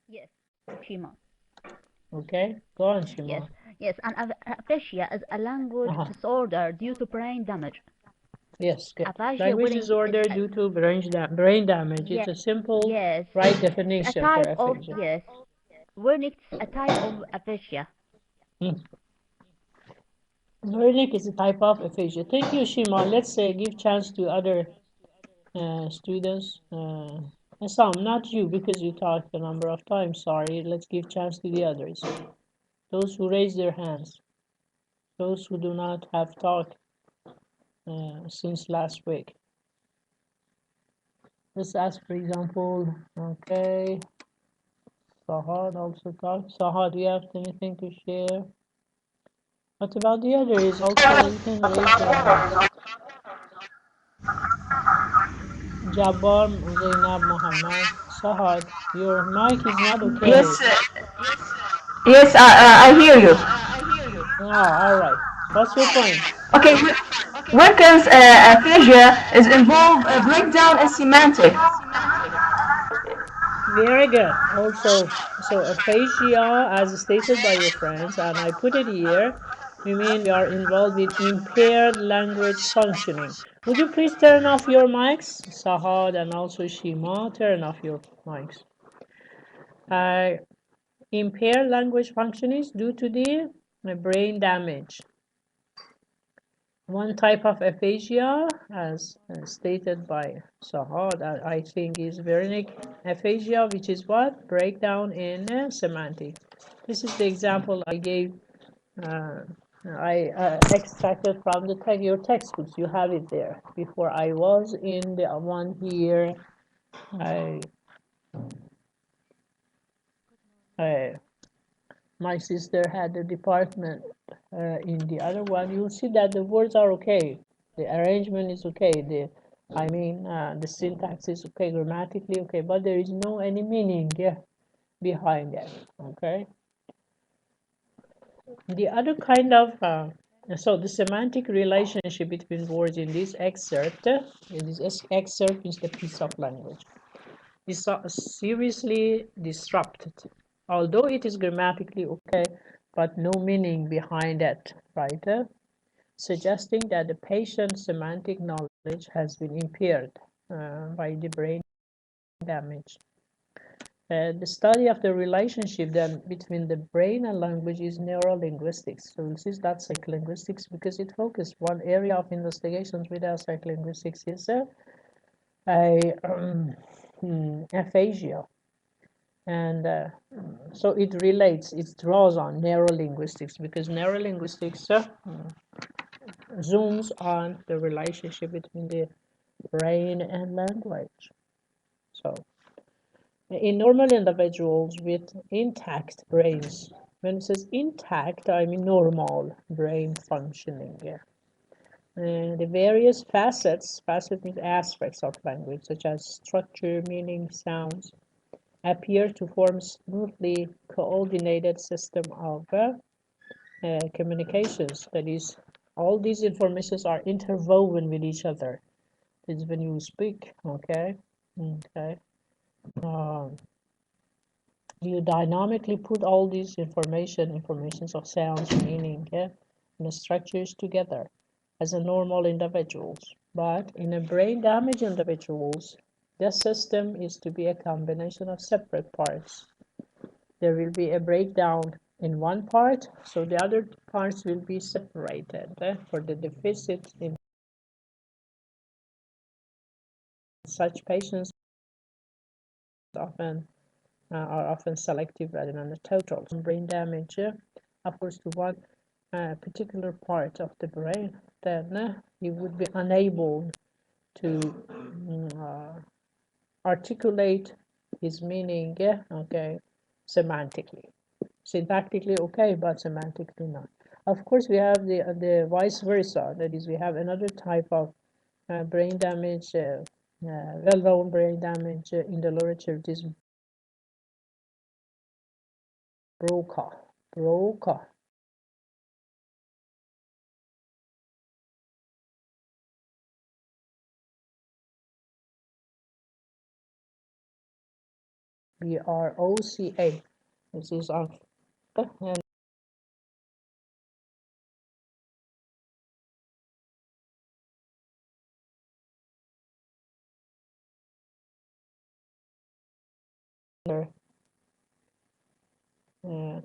E: Yes, Shima.
A: Okay, go on, Shima.
E: Yes, and aphasia is a language disorder due to brain damage.
A: Yes, good.
E: Aphasia
A: Language disorder due to brain damage.
E: yes,
A: It's a simple,
E: yes,
A: right
E: it's a
A: definition for
E: type of
A: aphasia.
E: yes. Wernicke's a type of aphasia.
A: Wernicke is a type of aphasia. Thank you, Shima. Let's give chance to other students. Some, not you, because you talked a number of times. Sorry. Let's give chance to the others. Those who raise their hands. Those who do not have talked since last week. Let's ask, for example, okay. Sahad also talked. Sahad, do you have anything to share? What about the others? Also, you can raise your hands. Jabbar, Zainab, Muhammad, Sahad, your mic is not okay.
B: Yes, I hear you.
A: Ah, all right. What's your point?
B: Okay, Wernicke's aphasia is involved a breakdown in semantic.
A: Very good. Also, so aphasia, as stated by your friends, and I put it here, we mean we are involved with impaired language functioning. Would you please turn off your mics? Sahad and also Shima, turn off your mics. Impaired language functioning is due to the brain damage. One type of aphasia, as stated by Sahad, I think is Wernicke aphasia, which is what? Breakdown in semantics. This is the example I gave. I extracted from your textbooks. You have it there. Before I was in the one here, my sister had a department in the other one. You'll see that the words are okay. The arrangement is okay. The syntax is okay, grammatically okay, but there is no any meaning behind it. Okay. The other kind of so the semantic relationship between words in this excerpt is the piece of language. Is seriously disrupted, although it is grammatically okay, but no meaning behind it, right? Suggesting that the patient's semantic knowledge has been impaired by the brain damage. The study of the relationship then between the brain and language is neurolinguistics. So this is not psycholinguistics because it focused one area of investigations with our psycholinguistics is aphasia. And so it draws on neurolinguistics because neurolinguistics zooms on the relationship between the brain and language. So in normal individuals with intact brains, when it says intact, I mean normal brain functioning. The various facets means aspects of language, such as structure, meaning, sounds, appear to form smoothly coordinated system of communications. That is, all these informations are interwoven with each other. It's when you speak, okay? You dynamically put all these informations of sounds, meaning, and structures together as a normal individuals. But in a brain damaged individuals, the system is to be a combination of separate parts. There will be a breakdown in one part, so the other parts will be separated. For the deficit in such patients are often selective rather than the total. Brain damage occurs to one particular part of the brain, then you would be unable to articulate his meaning, okay, semantically. Syntactically, okay, but semantically not. Of course, we have the vice versa. That is, we have another type of brain damage, well-known brain damage in the literature. It is Broca. BROCA. This is on and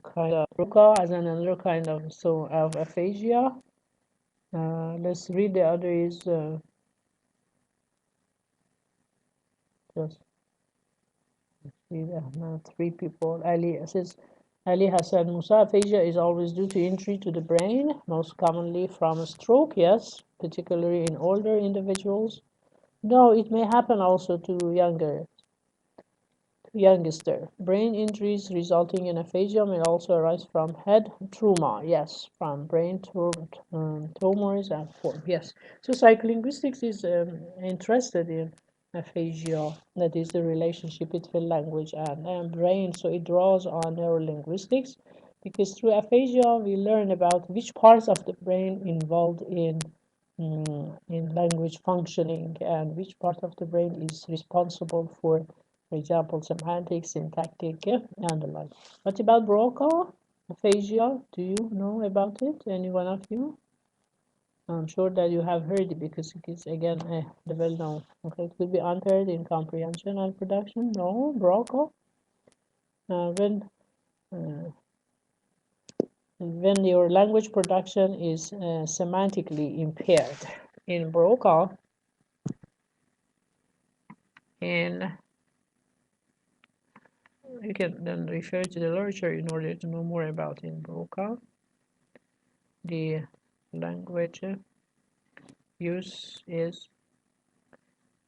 A: kind of Broca as another kind of aphasia. Let's read the other is just see now 3 people. Ali says Ali Hassan Musa, aphasia is always due to injury to the brain, most commonly from a stroke, yes, particularly in older individuals. No, it may happen also to youngster. Brain injuries resulting in aphasia may also arise from head trauma, yes, from brain tumors and form, yes. So psycholinguistics is interested in aphasia, that is the relationship between language and brain. So it draws on neurolinguistics because through aphasia we learn about which parts of the brain involved in language functioning and which part of the brain is responsible for example, semantics, syntactic, and the like. What about Broca? Aphasia? Do you know about it? Any one of you? I'm sure that you have heard it because it is again the well-known. Okay, it could be unheard in comprehension and production. No, Broca. When your language production is semantically impaired in Broca, and you can then refer to the literature in order to know more about in Broca. The language use is,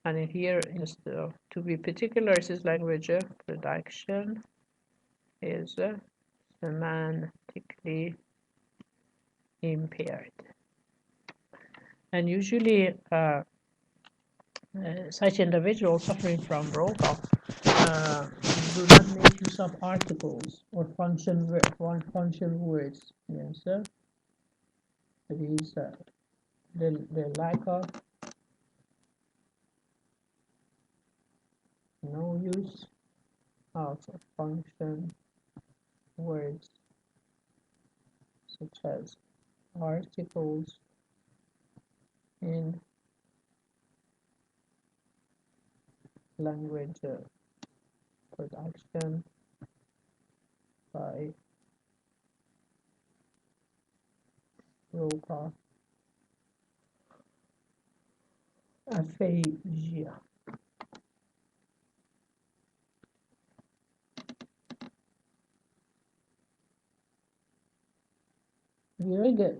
A: and here is to be particular, is language production is semantically impaired, and usually such individuals suffering from Broca do not make use of articles or function words. Yes, it is the lack of no use of function words such as articles in language production by Broca aphasia. Very good.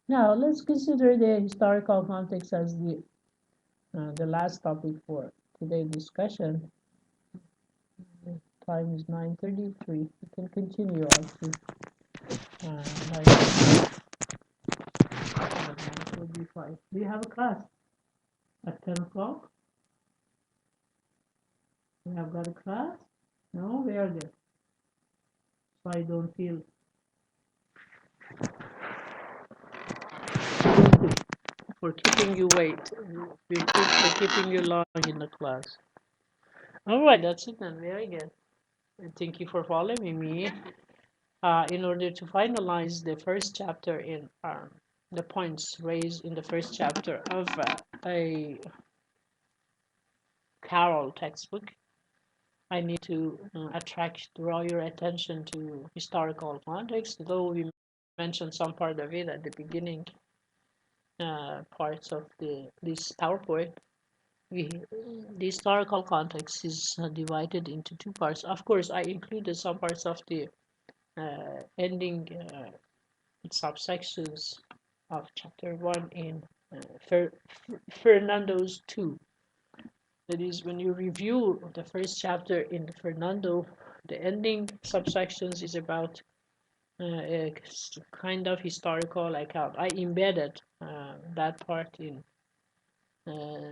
A: Now let's consider the historical context as the last topic for today's discussion. The time is 9:33. We can continue actually. Like 9:45. Do you have a class at 10 o'clock? We have got a class? No, where are they? So I don't feel guilty. for keeping you wait. For keeping you long in the class. All right, that's it then. Very good. And thank you for following me. In order to finalize the first chapter in the points raised in the first chapter of a Carroll textbook, I need to draw your attention to historical context, though we mentioned some part of it at the beginning parts of this PowerPoint. The historical context is divided into two parts. Of course, I included some parts of the ending subsections of chapter 1 in Fernando's 2. That is, when you review the first chapter in Fernando, the ending subsections is about a kind of historical account. I embedded that part in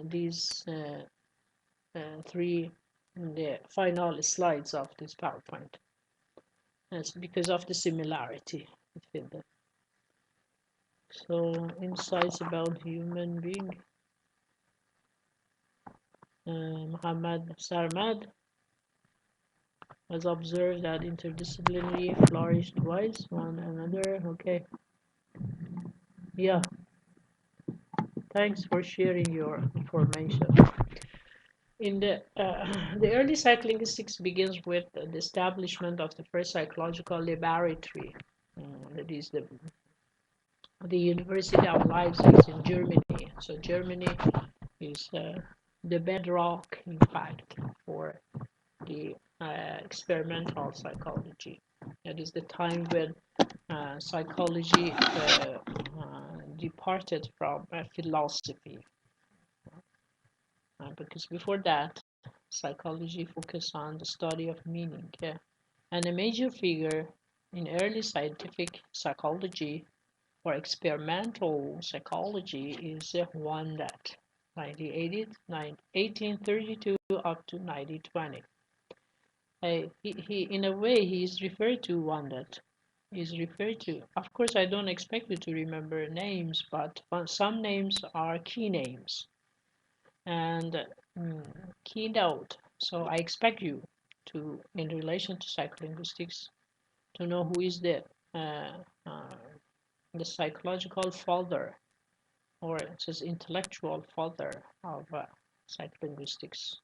A: these three the final slides of this PowerPoint. That's because of the similarity between them. So insights about human being. Muhammad Sarmad has observed that interdisciplinary flourished twice one another. Okay. Yeah. Thanks for sharing your information. In the early psycholinguistics begins with the establishment of the first psychological laboratory. That is the University of Leipzig in Germany. So Germany is the bedrock, in fact, for the experimental psychology. That is the time when psychology departed from philosophy. Because before that, psychology focused on the study of meaning. And a major figure in early scientific psychology or experimental psychology is Wandert, 1832 up to 1920. He in a way he is referred to Wandert. Is referred to. Of course, I don't expect you to remember names, but some names are key names and keynote. So I expect you to, in relation to psycholinguistics, to know who is the psychological father, or it says intellectual father of psycholinguistics,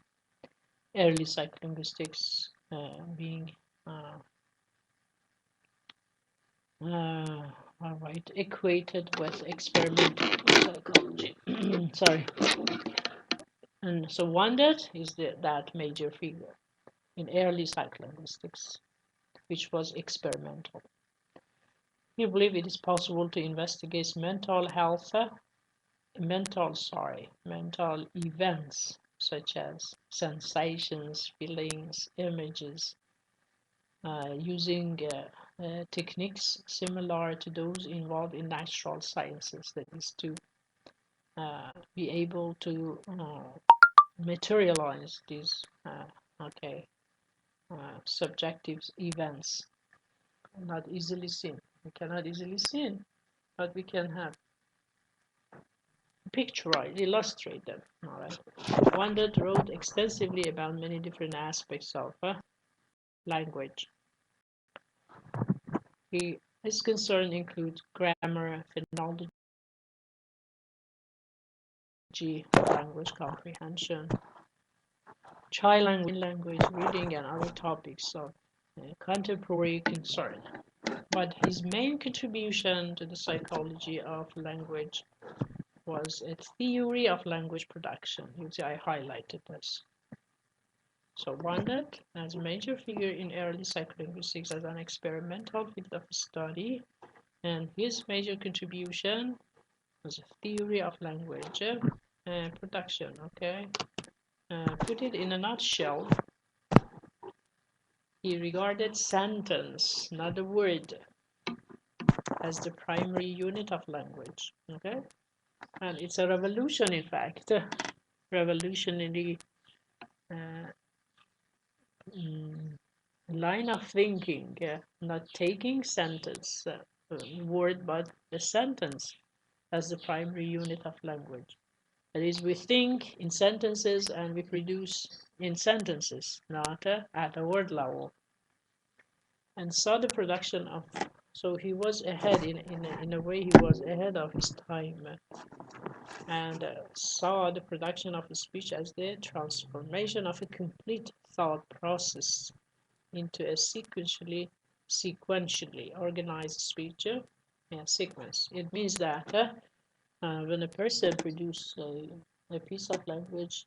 A: early psycholinguistics being all right, equated with experimental psychology. Sorry. And so Wandert is that major figure in early psycholinguistics, which was experimental. We believe it is possible to investigate mental health, mental events such as sensations, feelings, images, using techniques similar to those involved in natural sciences. That is to be able to materialize these subjective events, not easily seen. We cannot easily see, but we can have pictorize, illustrate them. All right. Wandert wrote extensively about many different aspects of language. His concern includes grammar, phonology, language comprehension, child language, reading, and other topics of contemporary concern. But his main contribution to the psychology of language was a theory of language production. You see, I highlighted this. So Wandert, as a major figure in early psycholinguistics as an experimental field of study, and his major contribution was a theory of language production. Okay, put it in a nutshell. He regarded sentence, not a word, as the primary unit of language. Okay, and it's a revolution, in fact, revolutionary line of thinking, not taking sentence word but the sentence as the primary unit of language. That is, we think in sentences and we produce in sentences, not at a word level. And saw the production of, so he was ahead, in a way he was ahead of his time, and saw the production of a speech as the transformation of a complete thought process into a sequentially organized speech sequence. It means that when a person produces a piece of language,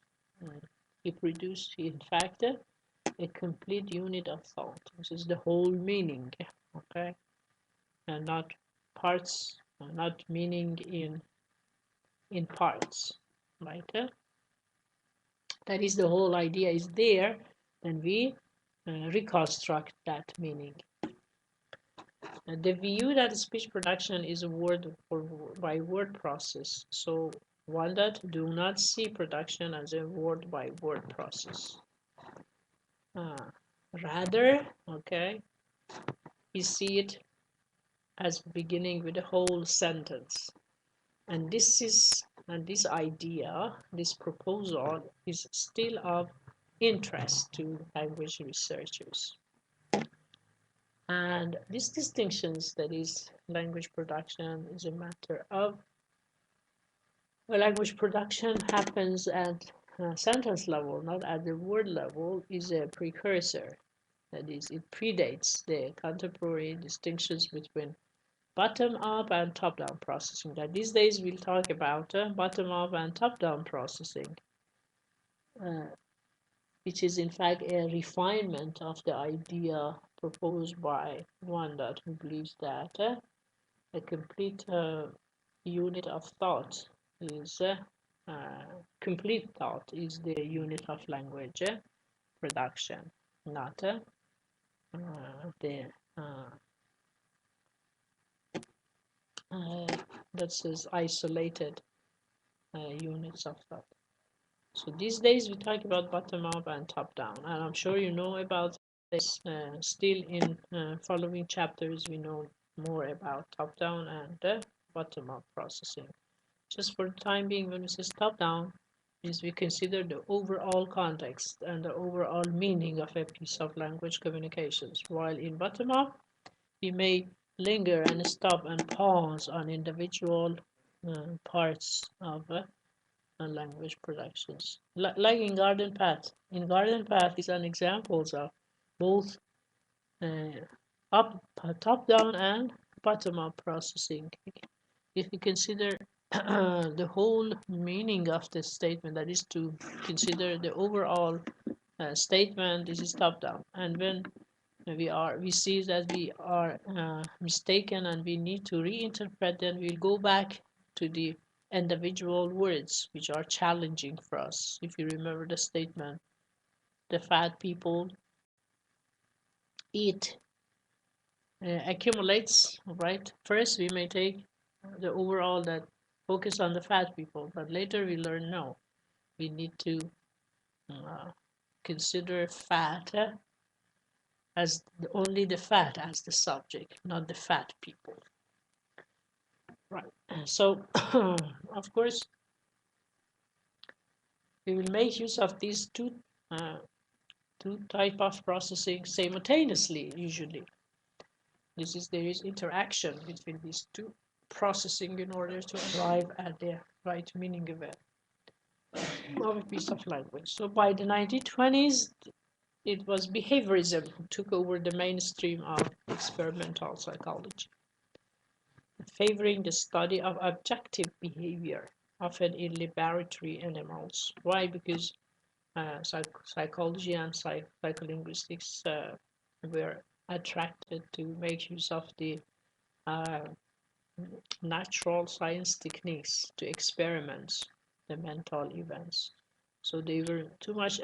A: he produced, in fact, a complete unit of thought, which is the whole meaning, okay, and not parts, not meaning in parts, right? That is, the whole idea is there, then we reconstruct that meaning. The view that speech production is a word by word process, so one that do not see production as a word by word process. Rather, okay, you see it as beginning with a whole sentence. And this idea, this proposal is still of interest to language researchers. And these distinctions, that is, language production is a matter of, well, language production happens at sentence level, not at the word level, is a precursor. That is, it predates the contemporary distinctions between bottom-up and top-down processing. That these days we'll talk about bottom-up and top-down processing, which is in fact a refinement of the idea proposed by one that who believes that a complete unit of thought is complete thought is the unit of language production, not the that says isolated units of thought. So these days we talk about bottom up and top down, and I'm sure you know about this. Still in following chapters we know more about top down and bottom up processing. Just for the time being, when we say top down, means we consider the overall context and the overall meaning of a piece of language communications, while in bottom up we may linger and stop and pause on individual parts of language productions. Like in Garden Path. In Garden Path is an examples of both top-down and bottom-up processing. If you consider the whole meaning of the statement, that is to consider the overall statement, this is top-down. And when we see that we are mistaken and we need to reinterpret, then we'll go back to the individual words which are challenging for us. If you remember the statement, the fat people eat accumulates, right? First we may take the overall that focus on the fat people, but later we learn no, we need to consider fat as only the fat as the subject, not the fat people. Right. So, of course, we will make use of these two type of processing simultaneously. Usually, there is interaction between these two processing in order to arrive at the right meaning of a piece of language. So by the 1920s, it was behaviorism who took over the mainstream of experimental psychology, favoring the study of objective behavior, often in laboratory animals. Why? Because psychology and psycholinguistics were attracted to make use of the natural science techniques to experiment the mental events. So they were too much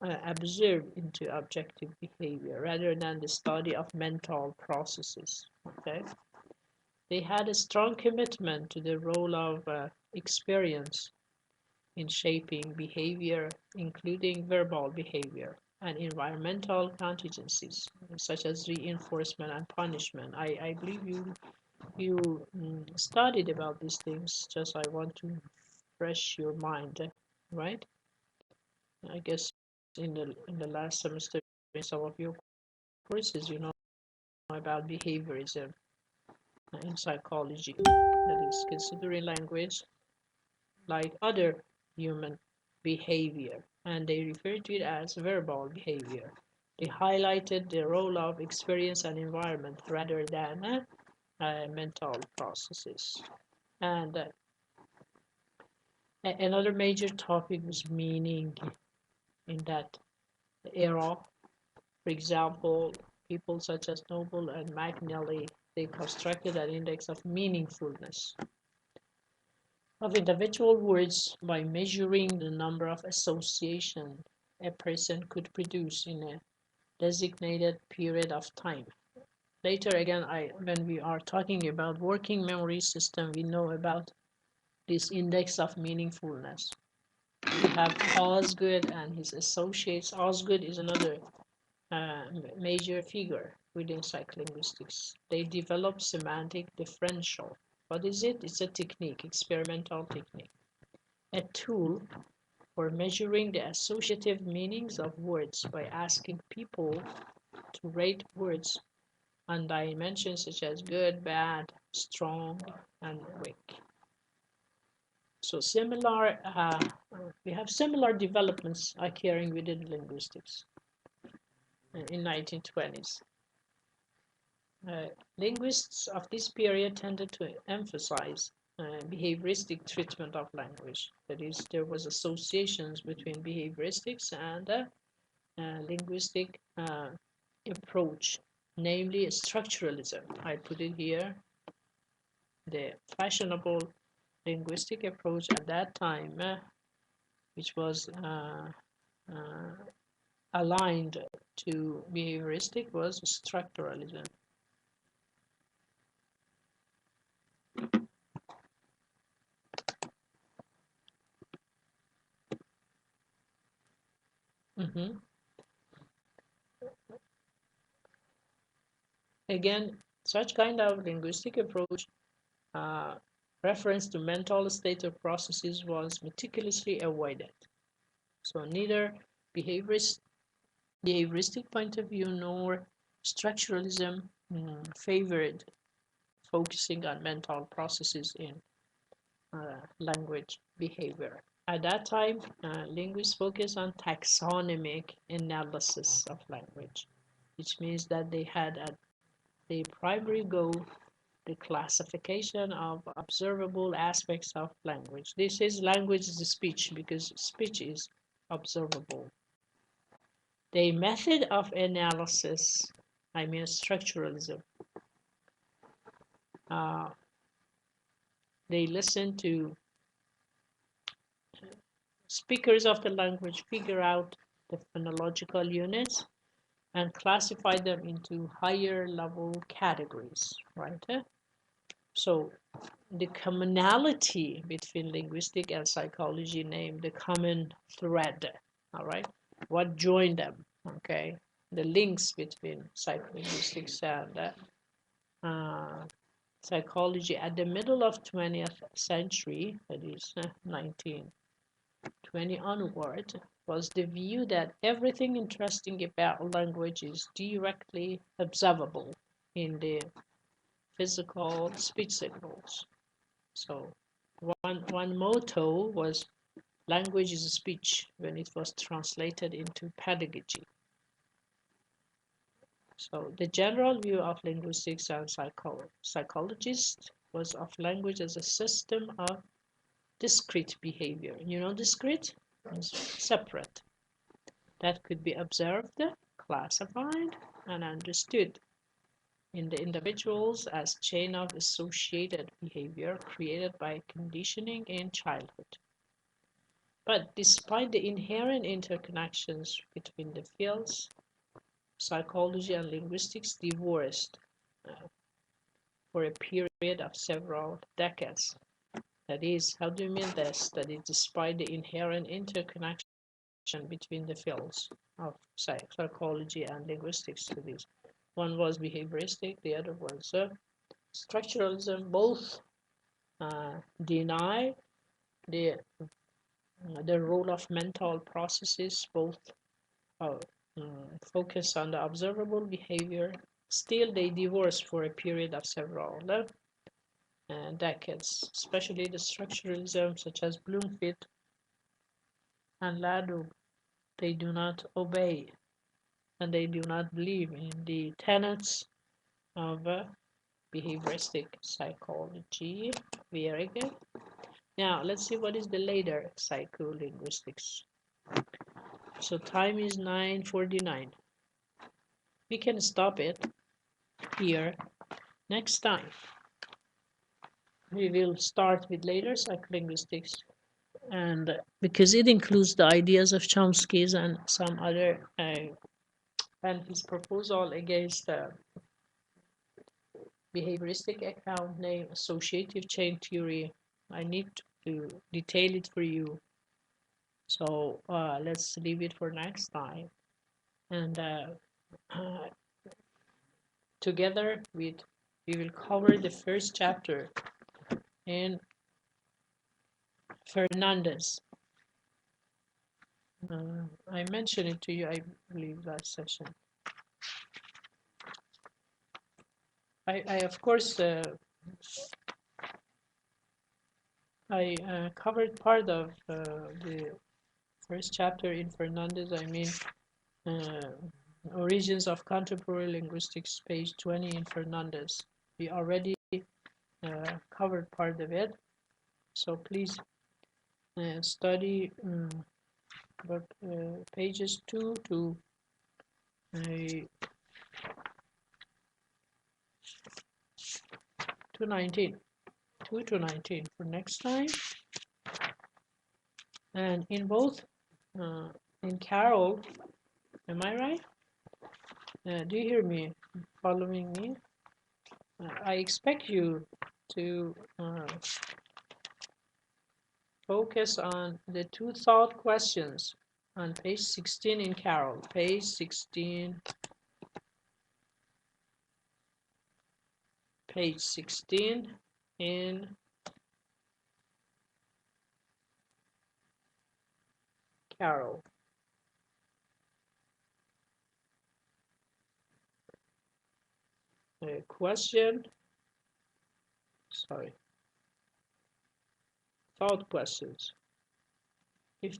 A: absorbed into objective behavior rather than the study of mental processes. Okay. They had a strong commitment to the role of experience in shaping behavior, including verbal behavior and environmental contingencies, such as reinforcement and punishment. I believe you you studied about these things, just I want to refresh your mind, right? I guess in the last semester, in some of your courses, you know about behaviorism in psychology, that is considering language like other human behavior, and they refer to it as verbal behavior. They highlighted the role of experience and environment rather than mental processes. And another major topic was meaning in that era. For example, people such as Noble and McNally, they constructed an index of meaningfulness of individual words by measuring the number of associations a person could produce in a designated period of time. Later again, when we are talking about working memory system, we know about this index of meaningfulness. We have Osgood and his associates. Osgood is another major figure within psycholinguistics. They developed semantic differential. What is it? It's a technique, experimental technique, a tool for measuring the associative meanings of words by asking people to rate words on dimensions such as good, bad, strong, and weak. So we have similar developments occurring within linguistics in 1920s. Linguists of this period tended to emphasize behavioristic treatment of language. That is, there was associations between behavioristics and linguistic approach, namely structuralism. I put it here. The fashionable linguistic approach at that time, which was aligned to behavioristic, was structuralism. Again, such kind of linguistic approach reference to mental state of processes was meticulously avoided. So neither behavioristic point of view nor structuralism favored focusing on mental processes in language behavior. At that time, linguists focused on taxonomic analysis of language, which means that they had at the primary goal the classification of observable aspects of language. This is language is speech because speech is observable. The method of analysis, I mean structuralism, they listen to speakers of the language, figure out the phonological units, and classify them into higher level categories, right? So the commonality between linguistic and psychology named the common thread, all right? What joined them, okay? The links between psycholinguistics and psychology at the middle of 20th century, that is 1920 onward, was the view that everything interesting about language is directly observable in the physical speech signals. So one motto was language is speech when it was translated into pedagogy. So the general view of linguistics and psychologists was of language as a system of discrete behavior. You know, discrete means separate. That could be observed, classified, and understood in the individuals as chain of associated behavior created by conditioning in childhood. But despite the inherent interconnections between the fields, psychology and linguistics divorced for a period of several decades. That is, how do you mean this? That is, despite the inherent interconnection between the fields of psychology and linguistic studies. One was behavioristic, the other was structuralism both deny the role of mental processes, both focus on the observable behavior. Still, they divorce for a period of several decades, especially the structuralism such as Bloomfield and Lado. They do not obey and they do not believe in the tenets of behavioristic psychology. Very good. Now, let's see what is the later psycholinguistics. So time is 9:49. We can stop it here. Next time, we will start with later psycholinguistics, and because it includes the ideas of Chomsky's and some other, and his proposal against behavioristic account name associative chain theory. I need to detail it for you. So let's leave it for next time. And together we will cover the first chapter in Fernandez. I mentioned it to you, I believe, last session. I of course, I covered part of the first chapter in Fernandez. I mean, Origins of Contemporary Linguistics, page 20 in Fernandez. We already covered part of it, so please study pages 2 to 19 for next time. And in both, in Carol, am I right? Do you hear me? Following me? I expect you to focus on the two thought questions on page 16 in Carol. Page 16. Page 16 in Carol. Thought questions. If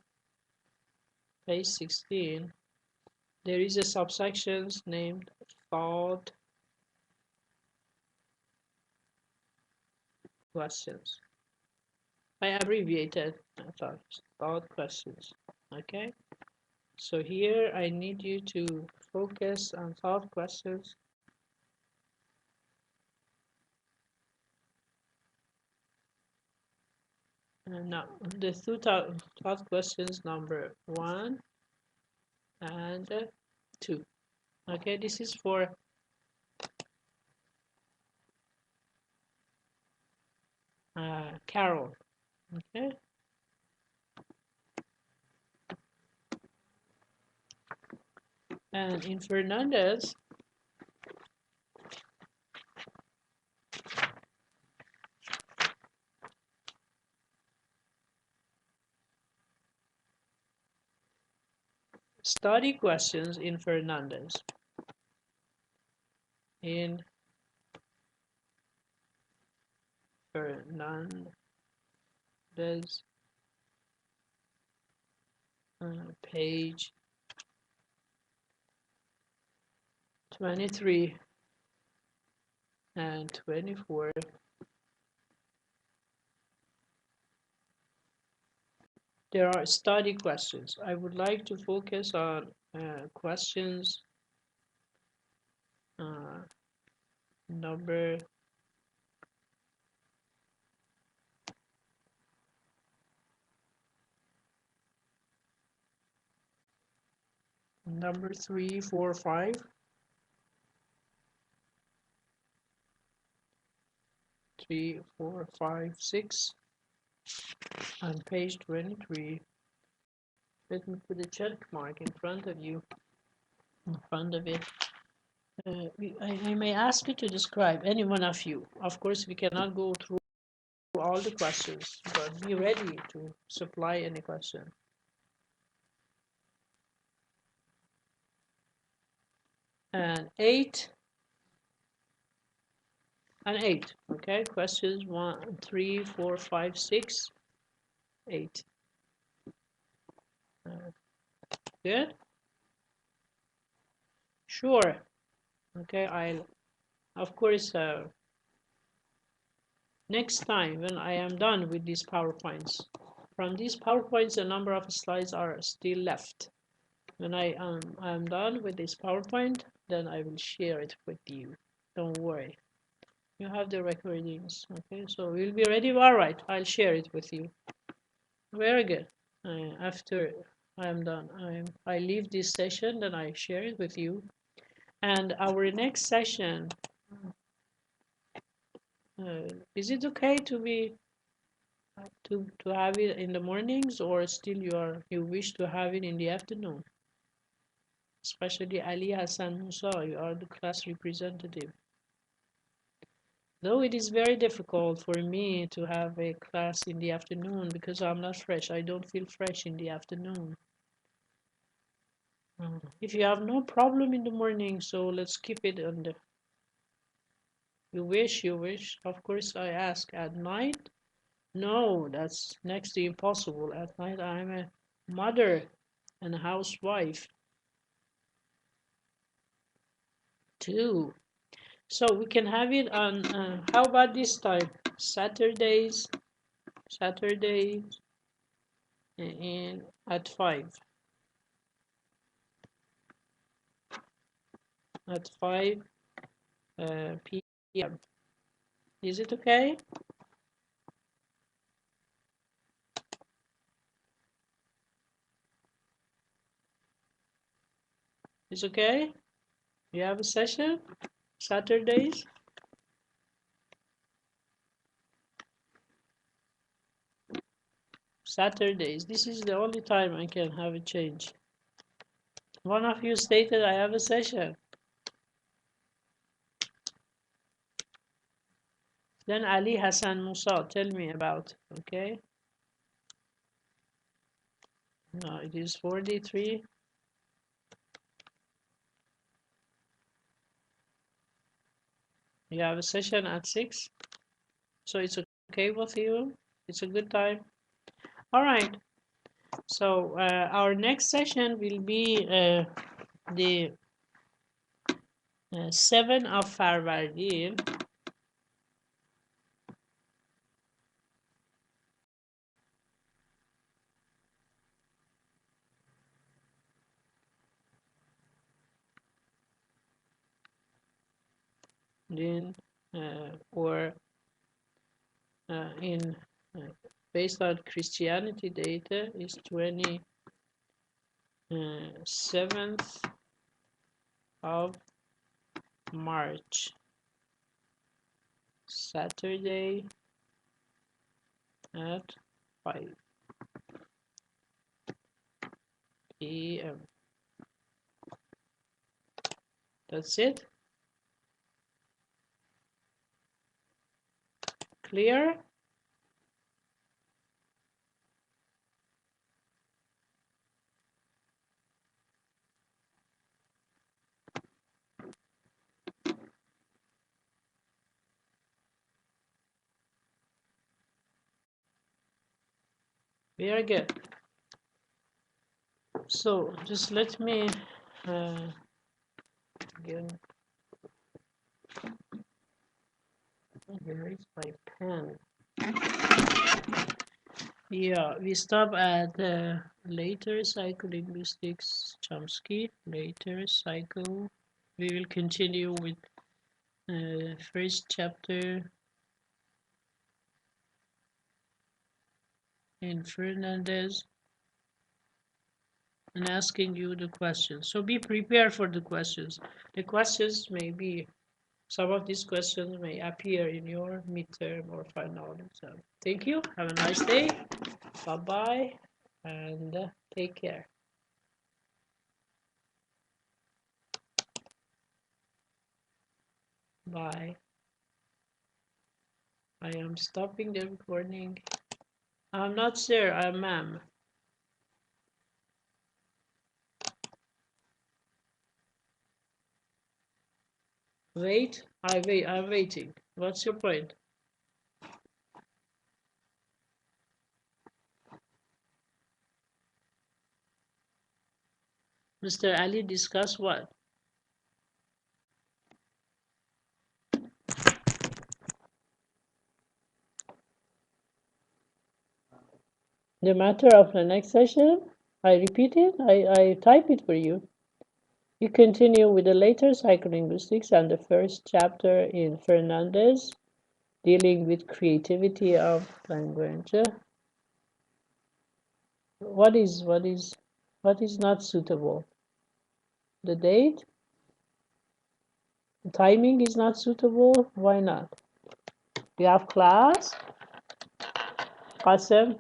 A: page 16, there is a subsection named thought questions. I abbreviated thought questions. Okay, so here I need you to focus on thought questions. And now the two thought questions, number 1 and 2. Okay, this is for Carol. Okay. And in Fernandez, study questions in Fernandez. In Fernandez, page 23 and 24. There are study questions. I would like to focus on questions number 3, 4, 5. 3, 4, 5, 6 on page 23. Let me put a check mark in front of you, in front of it. I may ask you to describe any one of you. Of course, we cannot go through all the questions, but be ready to supply any question. And 8 and 8. Okay, questions 1, 3, 4, 5, 6, 8. Good. Sure. Okay, I'll of course next time when I am done with these PowerPoints. From these PowerPoints, a number of slides are still left. When I am done with this PowerPoint, then I will share it with you. Don't worry. You have the recordings. Okay, so we'll be ready. All right, I'll share it with you. Very good. After I am done, I leave this session, then I share it with you. And our next session, is it okay to be to have it in the mornings, or still you wish to have it in the afternoon? Especially Ali Hassan Musa, you are the class representative. Though it is very difficult for me to have a class in the afternoon because I'm not fresh. I don't feel fresh in the afternoon. If you have no problem in the morning, so let's keep it on the. You wish. Of course, I ask at night. No, that's next to impossible. At night, I'm a mother and a housewife too. So we can have it on, how about this time? Saturdays and at 5. At 5 p.m. Is it okay? It's okay? You have a session? Saturdays? Saturdays. This is the only time I can have a change. One of you stated I have a session. Then Ali Hassan Musa, tell me about, okay? No, it is 43. You have a session at 6. So it's okay with you? It's a good time? All right. So our next session will be the 7 of Farvardin. Then or in based on Christianity data is 27th of March, Saturday at 5 p.m. That's it. Clear? Very good. So just let me again. Where is my pen? Yeah, we stop at later psycholinguistics, Chomsky, later psycho. We will continue with first chapter in Fernandez and asking you the questions. So be prepared for the questions. The questions may be, some of these questions may appear in your midterm or final exam. Thank you. Have a nice day. Bye-bye and take care. Bye. I am stopping the recording. I'm not sir, I'm ma'am. Wait, I'm waiting. What's your point? Mr. Ali, discuss what? The matter of the next session? I repeat it? I type it for you. You continue with the later psycholinguistics and the first chapter in Fernandez, dealing with creativity of language. What is not suitable? The date? The timing is not suitable? Why not? You have class? Qasem,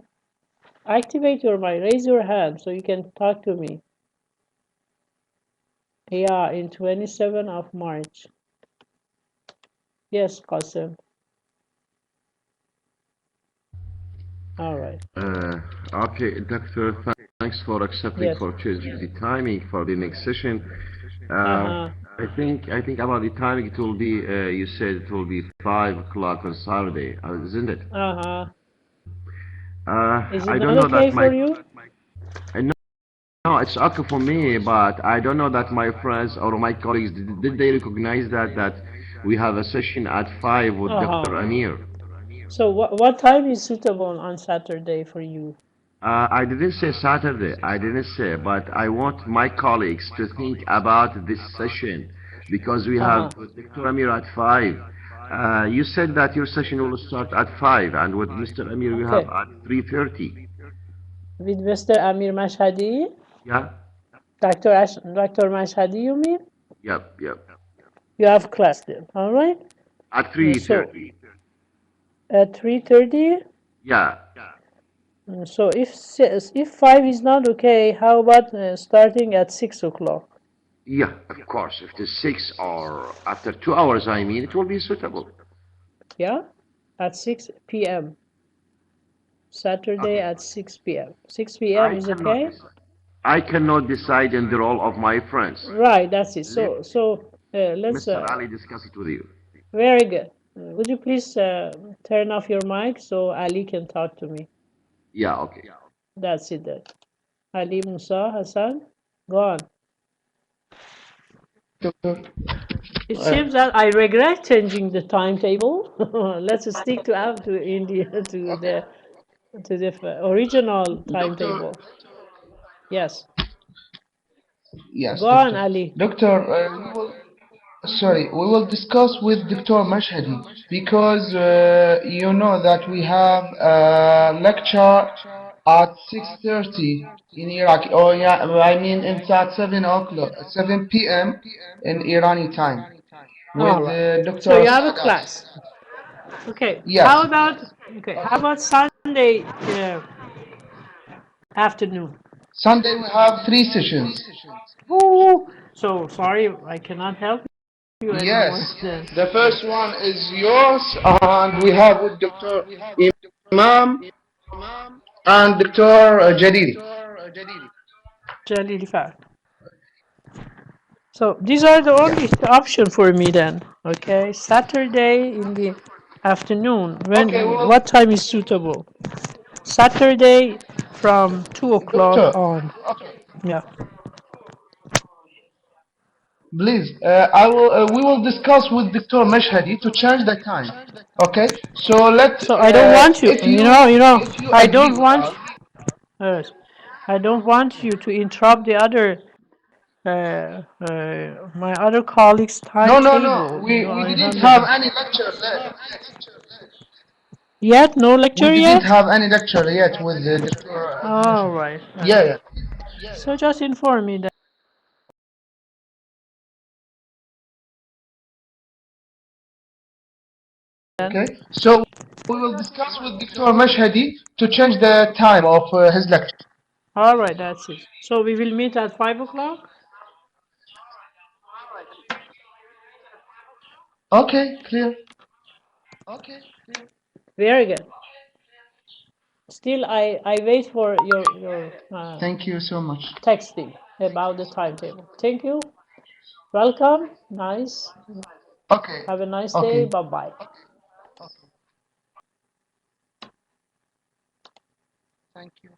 A: activate your mic. Raise your hand so you can talk to me. Yeah, in 27th of March. Yes, Qasem. All right.
D: Okay, Doctor, thanks for accepting
A: Yes.
D: for changing the timing for the next session. I think about the timing it will be you said it will be 5 o'clock on Saturday, isn't it?
A: Is it
D: I
A: not
D: don't know
A: okay
D: that
A: for
D: my
A: you?
D: no, it's okay for me, but I don't know that my friends or my colleagues did they recognize that we have a session at 5 with Dr. Amir.
A: So what time is suitable on Saturday for you?
D: I didn't say Saturday, I didn't say, but I want my colleagues to think about this session because we have Dr. Amir at 5. You said that your session will start at 5, and with Mr. Amir we have at 3:30.
A: With Mr. Amir Mashhadi?
D: Yeah?
A: Dr. Mashhadi, you mean?
D: Yep.
A: You have class then, all right?
D: At
A: So
D: 3:30.
A: at 3:30?
D: Yeah.
A: So if 5 is not okay, how about starting at 6 o'clock?
D: Yeah, of course. If it is 6 or after 2 hours, I mean, it will be suitable.
A: Yeah? At 6 p.m. Saturday
D: Okay.
A: at 6 p.m. 6 p.m. is okay?
D: I cannot decide in the role of my friends.
A: Right, that's it.
D: Let
A: So let's.
D: Mr. Ali discuss it with you.
A: Very good. Would you please turn off your mic so Ali can talk to me?
D: Yeah, okay.
A: That's it then. Ali, Musa, Hassan, go on. It seems that I regret changing the timetable. Let's stick to India to the original timetable. Yes.
F: Yes,
A: Go on,
F: Doctor.
A: Ali.
F: Doctor, we will discuss with Dr. Mashhadi because you know that we have a lecture at 6:30 in Iraq. Oh yeah, I mean it's at 7 o'clock, 7 p.m. in Irani time with
A: All right. So
F: Dr.
A: you have a
F: Sadat.
A: class. Okay.
F: Yes,
A: How about Sunday afternoon?
F: Sunday we have 3 sessions.
A: Oh, so sorry, I cannot help you anymore
F: Yes,
A: then.
F: the first one is yours, and we have with Dr. Imam and Dr. Jalili.
A: Jalil Fat. So these are the
F: Yeah.
A: only option for me then. Okay, Saturday in the afternoon.
F: Okay, well,
A: What time is suitable? Saturday from 2 o'clock
F: Doctor,
A: on. Yeah.
F: please, we will discuss with Dr. Mashhadi to change the time. Okay, so
A: So I don't want you.
F: if you
A: I
F: agree
A: don't
F: with
A: want.
F: us,
A: Yes, I don't want you to interrupt the other my other colleagues'
F: no,
A: timetable.
F: we
A: I
F: didn't
A: have
F: have any lecture
A: yet no
F: we
A: lecture
F: didn't
A: yet.
F: have any lecture yet with Dr.
A: All
F: Mashhadi.
A: right.
F: Yeah.
A: So just inform me then.
F: Okay, so we will discuss with Dr. Mashhadi to change the time of his lecture.
A: All right, that's it. So we will meet at 5 o'clock.
F: Okay, clear.
A: Very good. Still, I wait for your
F: Thank you so much.
A: texting about the timetable. Thank you. Welcome. Nice.
F: Okay.
A: Have a nice
F: Okay.
A: day. Bye-bye.
F: Thank you.